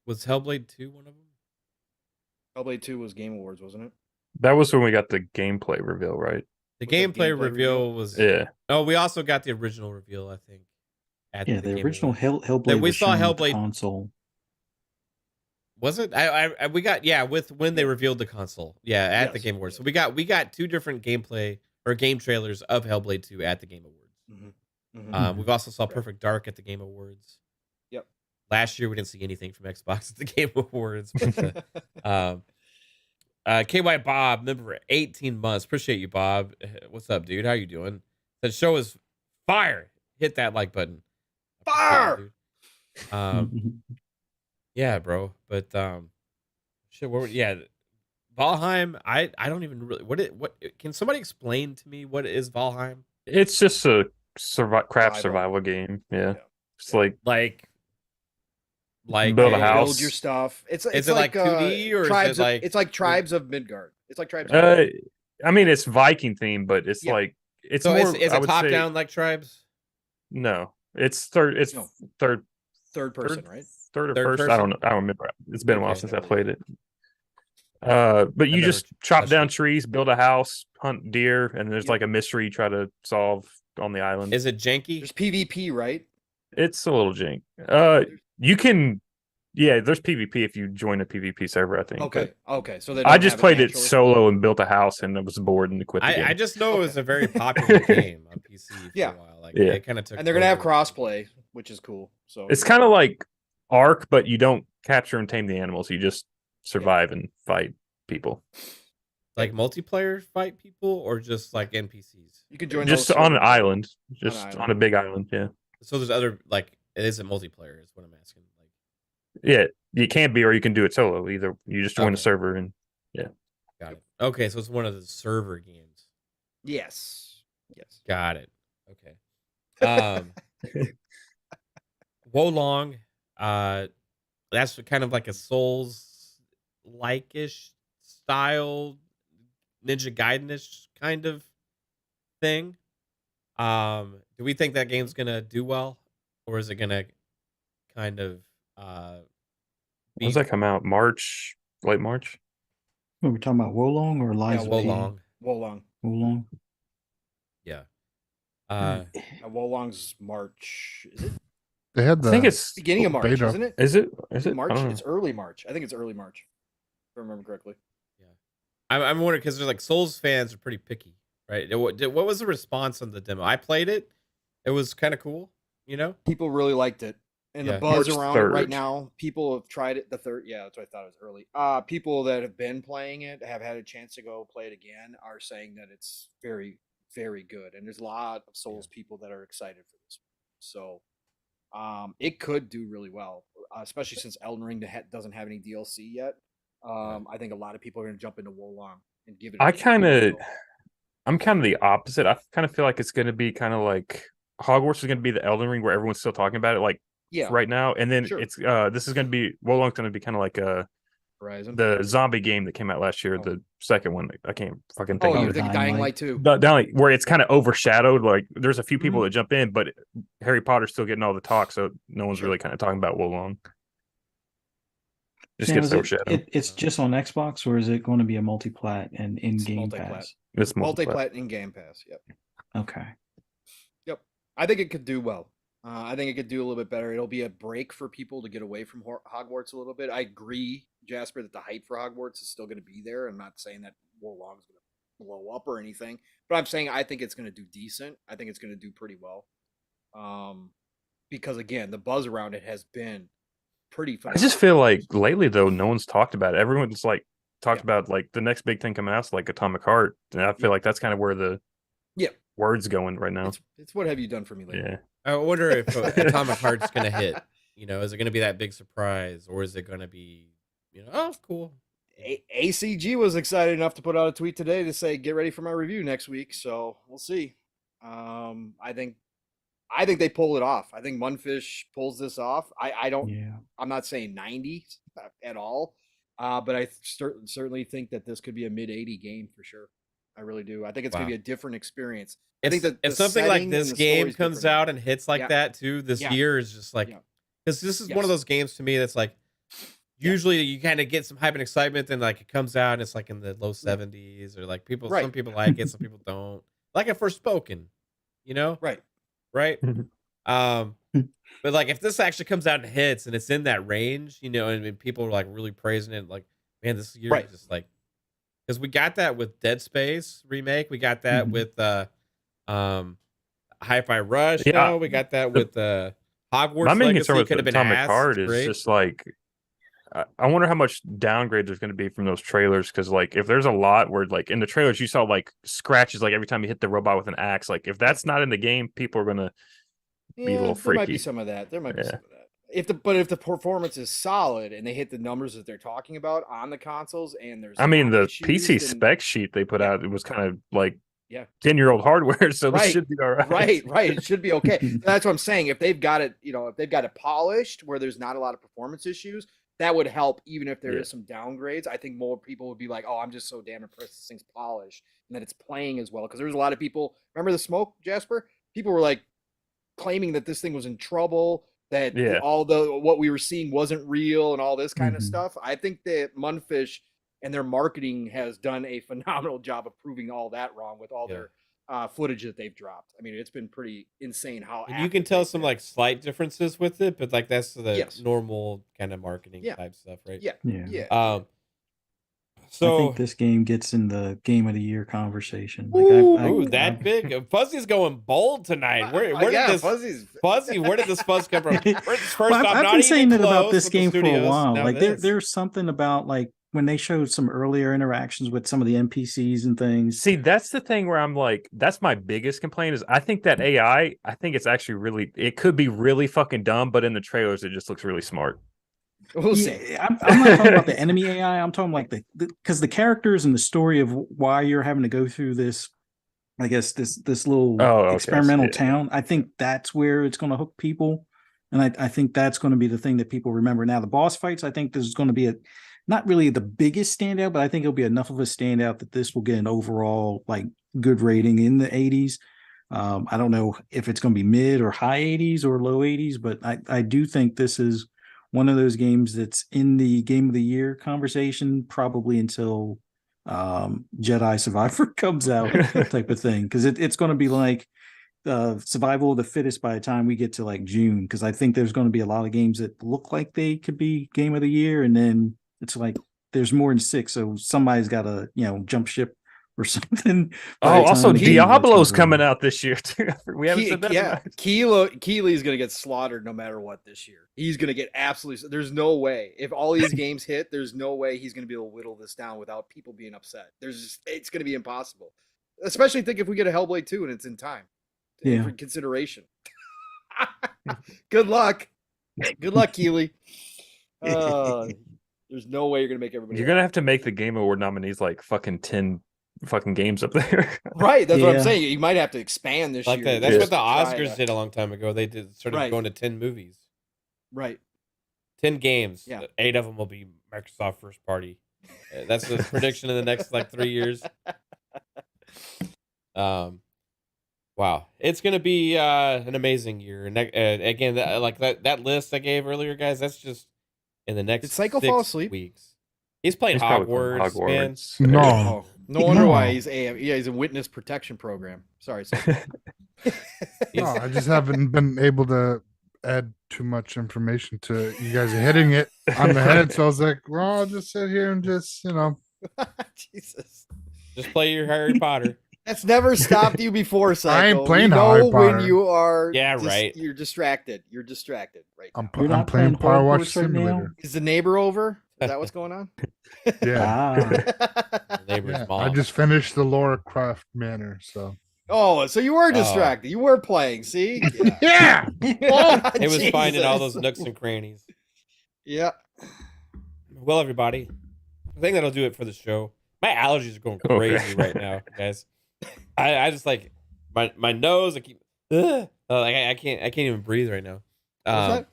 Was Hellblade 2 one of them? Hellblade 2 was Game Awards, wasn't it? that was when we got the gameplay reveal, right? The Was it gameplay gameplay reveal reveal? was. Yeah. Oh, we also got the original reveal, I think. At Yeah, the Game original Awards. Hellblade we was saw shown with the Hellblade- console. Was it? We got with when they revealed the console. Yeah, at the Yes, Game Awards. yes. So we got 2 different gameplay or game trailers of Hellblade 2 at the Game Awards. We've also saw Right. Perfect Dark at the Game Awards. Yep. Last year we didn't see anything from Xbox at the Game Awards. But, KY Bob, member 18 months. Appreciate you, Bob. What's up, dude? How you doing? The show is fire. Hit that like button. Fire! Dude. Yeah, bro. But shit. Valheim. I don't even really. What can somebody explain to me what is Valheim? It's just a craft Survival. survival game. Yeah. Yeah. It's like Like Build a Build house. your stuff. It's Is it like 2D or is it tribes like- it's like Tribes of Midgard. It's like Tribes. Of I mean it's Viking theme, but it's Yeah. like it's so. more Is I it would top say- down like Tribes? No. It's third No. third third person, right? third or Third first. person? I don't know. I don't remember. It's been a while Okay. since I played it. But you never just chop touched down it. trees, build a house, hunt deer, and there's Yep. like a mystery you try to solve on the island. Is it janky? There's PvP, right? It's a little jank. You can, yeah. There's PvP if you join a PvP server. I think. Okay. Okay. So they But I don't just have played it naturally? solo and built a house, and I was bored and quit the game. I just know it was Okay. a very popular game on PC for Yeah. a while. Like Yeah. it kind of took. And they're gonna have over. crossplay, which is cool. So It's kind of like Ark, but you don't capture and tame the animals. You just survive and fight people. like multiplayer fight people or just like NPCs. you can join Just those on an servers. island, just island. on a big island. Yeah, So there's other like it isn't multiplayer is what I'm asking. Like yeah. You can be, or you can do it solo. Either you just join a Okay. server and got it. Okay, so it's one of the server games. Yes. Yes. Got it. Okay. Wolong, that's kind of like a Souls like-ish style Ninja Gaiden-ish kind of thing. Do we think that game's gonna do well? Or is it gonna kind of when does that come out? March, late March. Are we talking about Wolong or Liza P? Wolong? Wolong. Wolong. Yeah. Wolong's March. Is it They had the I think it's beginning of March? beta. Isn't it? is it March? I don't know. It's early March. I think it's early March. If I remember correctly. I'm wondering because there's like Souls fans are pretty picky, right? What was the response on the demo? I played it. It was kind of cool, you know. People really liked it. And Yeah. the buzz March around it right 3rd. now, people have tried it. The third, yeah, that's what I thought it was early. People that have been playing it, have had a chance to go play it again, are saying that it's very, very good. And there's a lot of Souls people that are excited for this. So, it could do really well, especially since Elden Ring doesn't have any DLC yet. I think a lot of people are going to jump into Wolong and give it. I'm kind of the opposite. I kind of feel like it's going to be kind of like Hogwarts is going to be the Elden Ring where everyone's still talking about it, like yeah, right now, and then Sure. it's this is going to be Wolong's going to be kind of like Horizon. the zombie game that came out last year, Oh. the second one. I can't fucking think Oh, of you it. think Dying Dying Light. Light too? Where it's kind of overshadowed. Like there's a few people Mhm. that jump in, but Harry Potter's still getting all the talk, so no one's Sure. really kind of talking about Wolong. Just Now, gets is it- overshadowed. it's just on Xbox, or is it going to be a multi-plat and in It's Game multi-plat. Pass? It's Multi-plat in Game Pass. Yep. Okay. I think it could do well. I think it could do a little bit better. It'll be a break for people to get away from Hogwarts a little bit. I agree, Jasper, that the hype for Hogwarts is still going to be there. I'm not saying that Wolong is going to blow up or anything, but I'm saying I think it's going to do decent. I think it's going to do pretty well. Because again, the buzz around it has been pretty fun. I just feel like lately though, no one's talked about it. Everyone's like talked Yeah. about like the next big thing coming out is like Atomic Heart, and I feel like that's kind of where the Yeah. word's going right now. It's what have you done for me lately? Yeah, I wonder if Atomic Heart's gonna hit. You know, is it going to be that big surprise, or is it going to be, you know, oh, cool. ACG was excited enough to put out a tweet today to say, "Get ready for my review next week." So we'll see. I think they pull it off. I think Munfish pulls this off. I don't. Yeah. I'm not saying 90 at all, but I certainly think that this could be a mid 80 game for sure. I really do. I think it's going to be a different experience. I think that if something like this game comes out and hits like that too, this year is just like, because this is one of those games to me that's like, usually you kind of get some hype and excitement, and like it comes out and it's like in the low 70s, or like some people like it, some people don't. Like at Forspoken, you know? Right. But like if this actually comes out and hits and it's in that range, you know, and people are like really praising it, like, man, this year is just like, because we got that with Dead Space remake, we got that with Hi-Fi Rush, you know? We got that with Hogwarts My main Legacy. concern with Could have been Atomic ass. Heart It's is great. just like, I wonder how much downgrade there's going to be from those trailers, because like if there's a lot where like in the trailers you saw like scratches like every time you hit the robot with an axe, like if that's not in the game, people are going to be a little freaky. There might be some of that. There might be some of that. If the performance is solid and they hit the numbers that they're talking about on the consoles, and there's I mean the issues, PC then, spec sheet they put out, it was kind of like 10 10-year-old hardware, so this should be all right. Right. It should be okay. That's what I'm saying. If they've got it, you know, if they've got it polished where there's not a lot of performance issues, that would help. Even if there is some downgrades, I think more people would be like, "Oh, I'm just so damn impressed this thing's polished and that it's playing as well." Because there's a lot of people. Remember the smoke, Jasper? People were like claiming that this thing was in trouble, that all what we were seeing wasn't real, and all this kind of stuff. I think that Munfish and their marketing has done a phenomenal job of proving all that wrong with all their footage that they've dropped. I mean, it's been pretty insane how. And you can tell some like slight differences with it, but like that's the normal kind of marketing type stuff, right? Yeah. So I think this game gets in the game of the year conversation. Like that big. Fuzzy's going bold tonight. Where did this Fuzzy? Where did this fuzz come from? First off, I've been saying it about this game for a studios. while. Now Like there's something about like when they showed some earlier interactions with some of the NPCs and things. See, that's the thing where I'm like, that's my biggest complaint is I think that AI, I think it's actually really, it could be really fucking dumb, but in the trailers it just looks really smart. We'll see. I'm not talking about the enemy AI. I'm talking like because the characters and the story of why you're having to go through this, I guess this little experimental town. I think that's where it's going to hook people, and I think that's going to be the thing that people remember. Now the boss fights, I think this is going to be not really the biggest standout, but I think it'll be enough of a standout that this will get an overall like good rating in the 80s. I don't know if it's going to be mid or high 80s or low 80s, but I do think this is one of those games that's in the game of the year conversation, probably until Jedi Survivor comes out type of thing. Because it's going to be like survival of the fittest by the time we get to like June. Because I think there's going to be a lot of games that look like they could be game of the year. And then it's like there's more than 6. So somebody's got to, jump ship or something. Oh, also Diablo's coming out this year too. We haven't said that. Yeah, Keely's gonna get slaughtered no matter what this year. He's gonna get absolutely. There's no way if all these games hit. There's no way he's gonna be able to whittle this down without people being upset. It's gonna be impossible. Especially think if we get a Hellblade 2 and it's in time. For consideration. Good luck, Keely. There's no way you're gonna make everybody. You're gonna have to make the Game Award nominees like fucking 10 fucking games up there. Right, that's what I'm saying. You might have to expand this year. That's what the Oscars did a long time ago. They started going to 10 movies. Right. 10 games. Yeah. 8 of them will be Microsoft first party. That's the prediction in the next like 3 years. Wow. It's going to be an amazing year. And again, that list I gave earlier, guys, that's just in the next 6 weeks. He's playing Hogwarts, man. No. No wonder why he's a witness protection program. Sorry. No, I just haven't been able to add too much information to you guys are hitting it on the head. So I was like, well, I'll just sit here and just, Jesus. Just play your Harry Potter. That's never stopped you before, Psycho. I ain't playing Harry Potter. When you are right. You're distracted. You're distracted right now. I'm playing Power Wash Simulator. Is the neighbor over? Is that what's going on? Yeah. Neighbor's mom. I just finished the Laura Croft Manor, so Oh, so you were distracted. You were playing. See? Yeah. It was finding all those Jesus. nooks and crannies. Yeah. Well, everybody, I think that'll do it for the show. My allergies are going crazy right now, guys. I just like my nose. I keep like I can't even breathe right now. Yeah.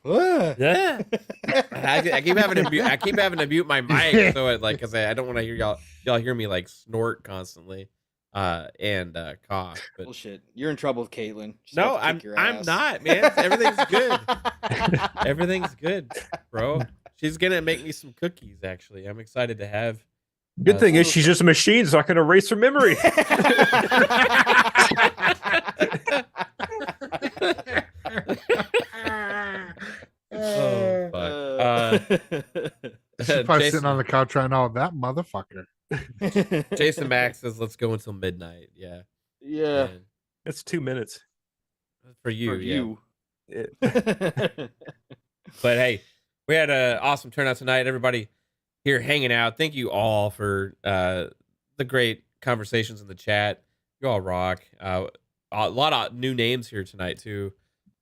I keep having to mute my mic so it like because I don't want to hear y'all hear me like snort constantly and cough. But Bullshit. You're in trouble with Caitlin. She's no, about to kick your I'm ass. not, man. Everything's good. Everything's good, bro. She's gonna make me some cookies. Actually, I'm excited to have. Good thing is she's just a machine, so I can erase her memory. Oh fuck. She's probably sitting on the couch right now. That motherfucker. Jason Max says, "Let's go until midnight." Yeah. Yeah. Man. It's 2 minutes. For you. For you. But hey, we had an awesome turnout tonight. Everybody here hanging out. Thank you all for the great conversations in the chat. You all rock. A lot of new names here tonight too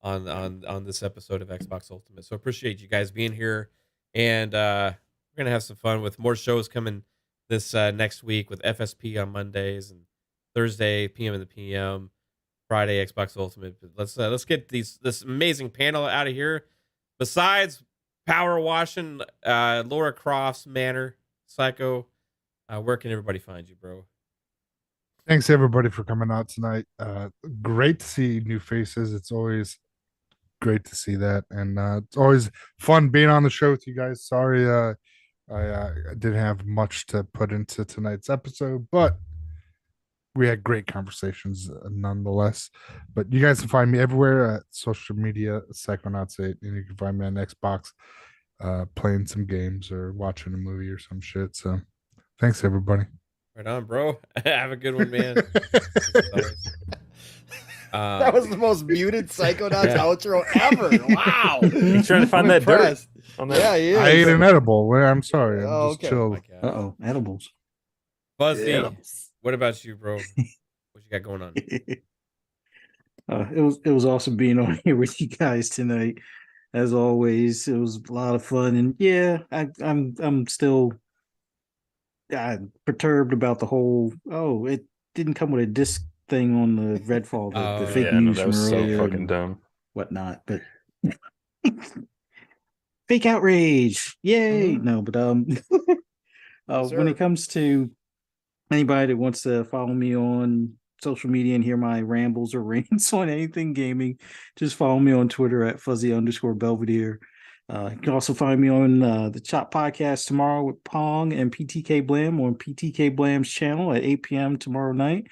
on this episode of Xbox Ultimate. So appreciate you guys being here, and we're gonna have some fun with more shows coming this next week with FSP on Mondays and Thursday PM in the PM, Friday Xbox Ultimate. But let's get this amazing panel out of here. Besides power washing Laura Croft's Manor Psycho, where can everybody find you, bro? Thanks everybody for coming out tonight. Great to see new faces. It's always great to see that, and it's always fun being on the show with you guys. Sorry, I didn't have much to put into tonight's episode, but we had great conversations nonetheless. But you guys can find me everywhere at social media, Psychonauts8, and you can find me on Xbox, playing some games or watching a movie or some shit. So, thanks everybody. Right on, bro. Have a good one, man. That was the most muted Psychonauts outro ever. Wow. He's trying to find I'm that dirt impressed. on that. Yeah, he is. I ate an edible. I'm sorry. I'm Oh, just okay. chilled. Uh-oh, edibles. Fuzzy, what about you, bro? What you got going on? It was awesome being on here with you guys tonight. As always, it was a lot of fun, and yeah, I'm still perturbed about the whole. Oh, it didn't come with a disc thing on the Redfall, the fake news that from was so earlier fucking and dumb. whatnot, but fake outrage, yay! No, but when it comes to anybody that wants to follow me on social media and hear my rambles or rants on anything gaming, just follow me on Twitter at fuzzy_Belvedere. You can also find me on the Chop Podcast tomorrow with Pong and PTK Blam on PTK Blam's channel at 8 p.m. tomorrow night.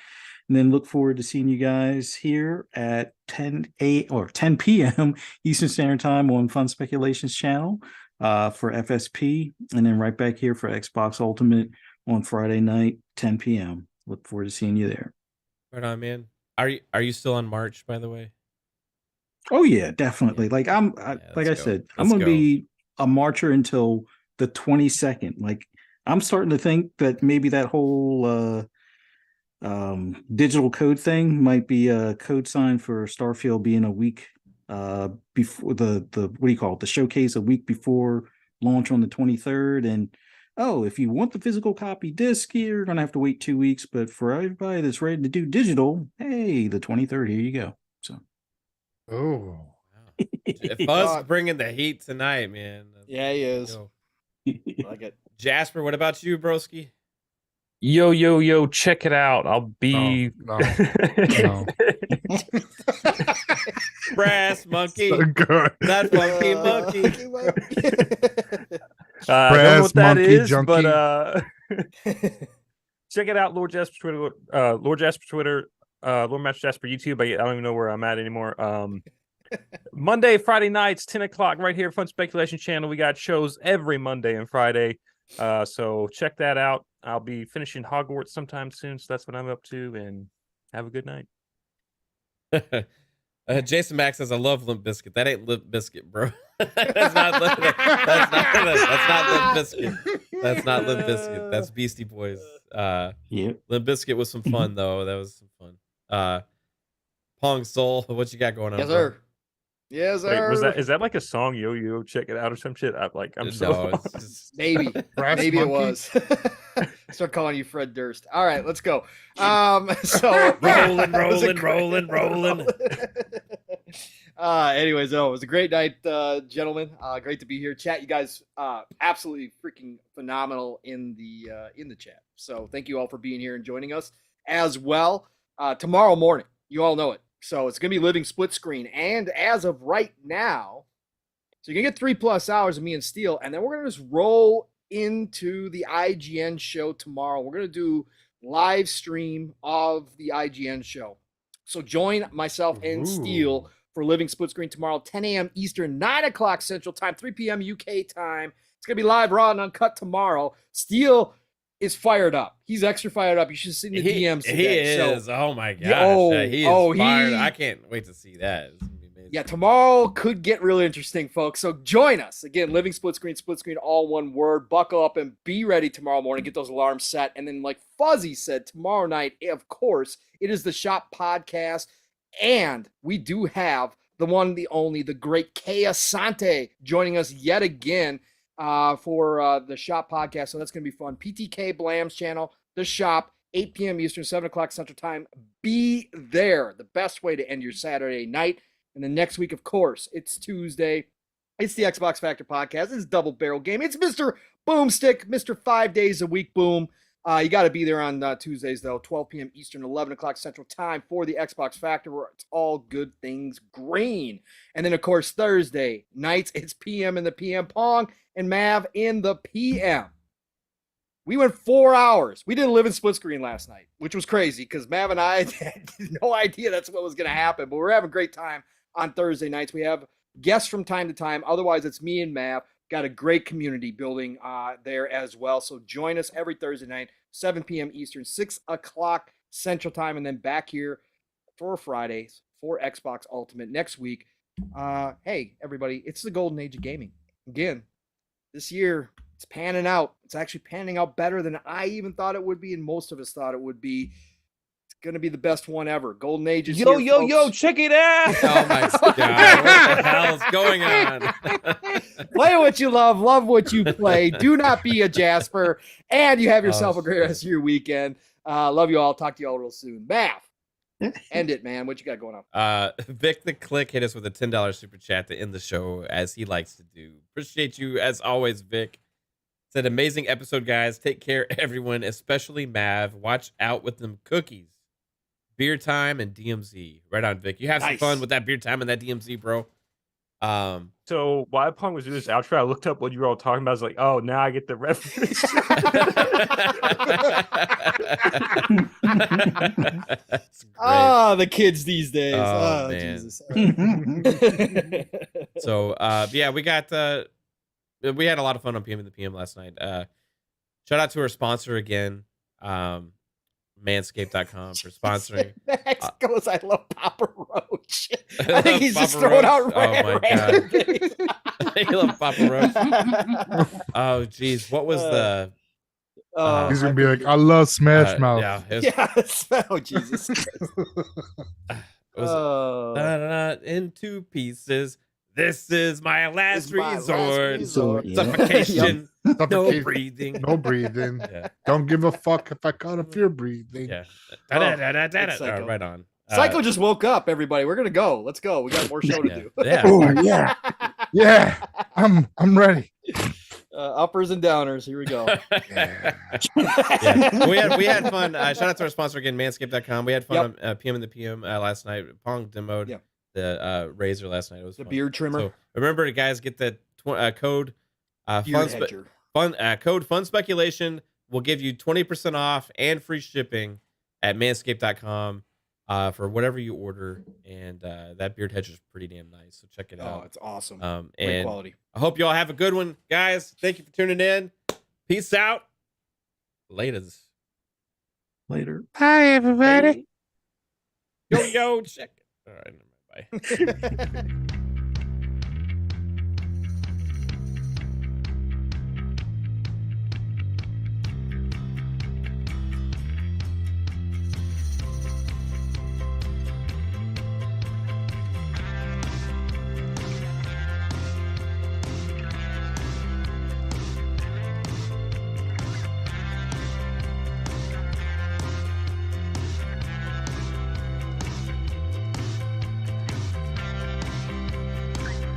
And then look forward to seeing you guys here at 10 p.m. Eastern Standard Time on Fun Speculations channel for FSP. And then right back here for Xbox Ultimate on Friday night, 10 p.m. Look forward to seeing you there. Right on, man. Are you still on March, by the way? Oh yeah, definitely. Like I'm gonna be a marcher until the 22nd. Like I'm starting to think that maybe that whole digital code thing might be a code sign for Starfield being a week before the what do you call it, the showcase a week before launch on the 23rd. And if you want the physical copy disc, you're gonna have to wait 2 weeks. But for everybody that's ready to do digital, hey, the 23rd, here you go. So Oh, Fuzz bringing the heat tonight, man. Yeah, he is. Yo. Like it. Jasper, what about you, broski? Yo, check it out. I'll be no. Brass monkey. So good. That funky monkey. I don't know what that monkey is, junkie. but check it out. Lord Jasper Twitter, Lord Jasper Twitter, Lord Match Jasper YouTube. I don't even know where I'm at anymore. Monday, Friday nights, 10 o'clock, right here, Fun Speculation channel. We got shows every Monday and Friday. So check that out. I'll be finishing Hogwarts sometime soon, so that's what I'm up to. And have a good night. Jason Max says, "I love Limp Bizkit." That ain't Limp Bizkit, bro. That's not Limp Bizkit. That's not Limp Bizkit. That's Beastie Boys. Yeah. Limp Bizkit was some fun though. That was some fun. Pong Soul, what you got going on? Yes, bro? sir. Yes, Wait, sir. is that like a song? Yo, check it out or some shit. I'm so No, it's lost. just Maybe. Brass Maybe it monkey? was. Start calling you Fred Durst. All right, let's go. So rolling. Anyways, it was a great night, gentlemen. Great to be here. Chat, you guys absolutely freaking phenomenal in the chat. So thank you all for being here and joining us as well. Tomorrow morning, you all know it. So it's gonna be living split screen. And as of right now, so you're gonna get 3+ hours of me and Steel, and then we're gonna just roll into the IGN show tomorrow. We're gonna do live stream of the IGN show. So join myself and Steel for living split screen tomorrow, 10 a.m. Eastern, 9 o'clock Central Time, 3 p.m. UK time. It's gonna be live, raw, and uncut tomorrow. Steel is fired up. He's extra fired up. You should see the DMs today. He is. Oh my gosh. Yeah, He is fired. I can't wait to see that. It's gonna be amazing. Yeah, tomorrow could get really interesting, folks. So join us. Again, living split screen, all one word. Buckle up and be ready tomorrow morning. Get those alarms set. And then, like Fuzzy said, tomorrow night, of course, it is the Shop Podcast. And we do have the one, the only, the great Kea Sante joining us yet again for the Shop Podcast. So that's going to be fun. PTK Blam's channel, the Shop, 8 p.m. Eastern, 7 o'clock Central Time. Be there. The best way to end your Saturday night. And then next week, of course, it's Tuesday. It's the Xbox Factor Podcast. It's Double Barrel Game. It's Mr. Boomstick, Mr. 5 days a week boom. You got to be there on Tuesdays, though, 12 p.m. Eastern, 11 o'clock Central Time for the Xbox Factor, where it's all good things green. And then, of course, Thursday nights, it's PM in the PM Pong and Mav in the PM. We went 4 hours. We didn't live in split screen last night, which was crazy because Mav and I had no idea that's what was going to happen. But we're having a great time on Thursday nights. We have guests from time to time. Otherwise, it's me and Mav. Got a great community building there as well. So join us every Thursday night, 7 p.m. Eastern, 6 o'clock Central Time, and then back here for Fridays for Xbox Ultimate next week. Hey, everybody, it's the golden age of gaming. Again, this year, it's panning out. It's actually panning out better than I even thought it would be, and most of us thought it would be. Going to be the best one ever. Golden Age is here, folks. Check it out. Oh my God. What the hell is going on? Play what you love what you play. Do not be a Jasper. And you have yourself a great rest of your weekend. Love you all. Talk to you all real soon. Math. End it, man. What you got going on? Vik The CLiCK hit us with a $10 super chat to end the show, as he likes to do. Appreciate you as always, Vic. Said amazing episode, guys. Take care, everyone, especially Mav. Watch out with them cookies. Beer time and DMZ. Right on, Vic. You have some fun with that beer time and that DMZ, bro. So while Pong was doing this outro, I looked up what you were all talking about. I was like, oh, now I get the reference. The kids these days. Oh man. Jesus. So yeah, we had a lot of fun on PM in the PM last night. Shout out to our sponsor again. Manscaped.com for sponsoring. Max goes, I love Papa Roach. I think he's just throwing out random things. I love Papa Roach. Oh, geez. What was the... he's going to be like, I love Smash Mouth. Yeah, oh, Jesus. In two pieces. This is my last resort. Suffocation. No breathing. No breathing. Yeah. Don't give a fuck if I caught if you're breathing. Yeah. Right on. Psycho just woke up, everybody. We're gonna go. Let's go. We got more show to do. Yeah. Oh, yeah. Yeah. I'm ready. Uppers and downers. Here we go. We had fun. Shout out to our sponsor again, Manscaped.com. We had fun on PM in the PM last night. Pong demoed the razor last night. It was the fun. Beard trimmer. So remember, guys, get the code code Fun Speculation will give you 20% off and free shipping at Manscaped.com for whatever you order. And that beard hedge is pretty damn nice. So check it out. Oh, it's awesome. Great and quality. I hope you all have a good one, guys. Thank you for tuning in. Peace out. Laters. Later. Hi, everybody. Yo, check it. All right. Bye.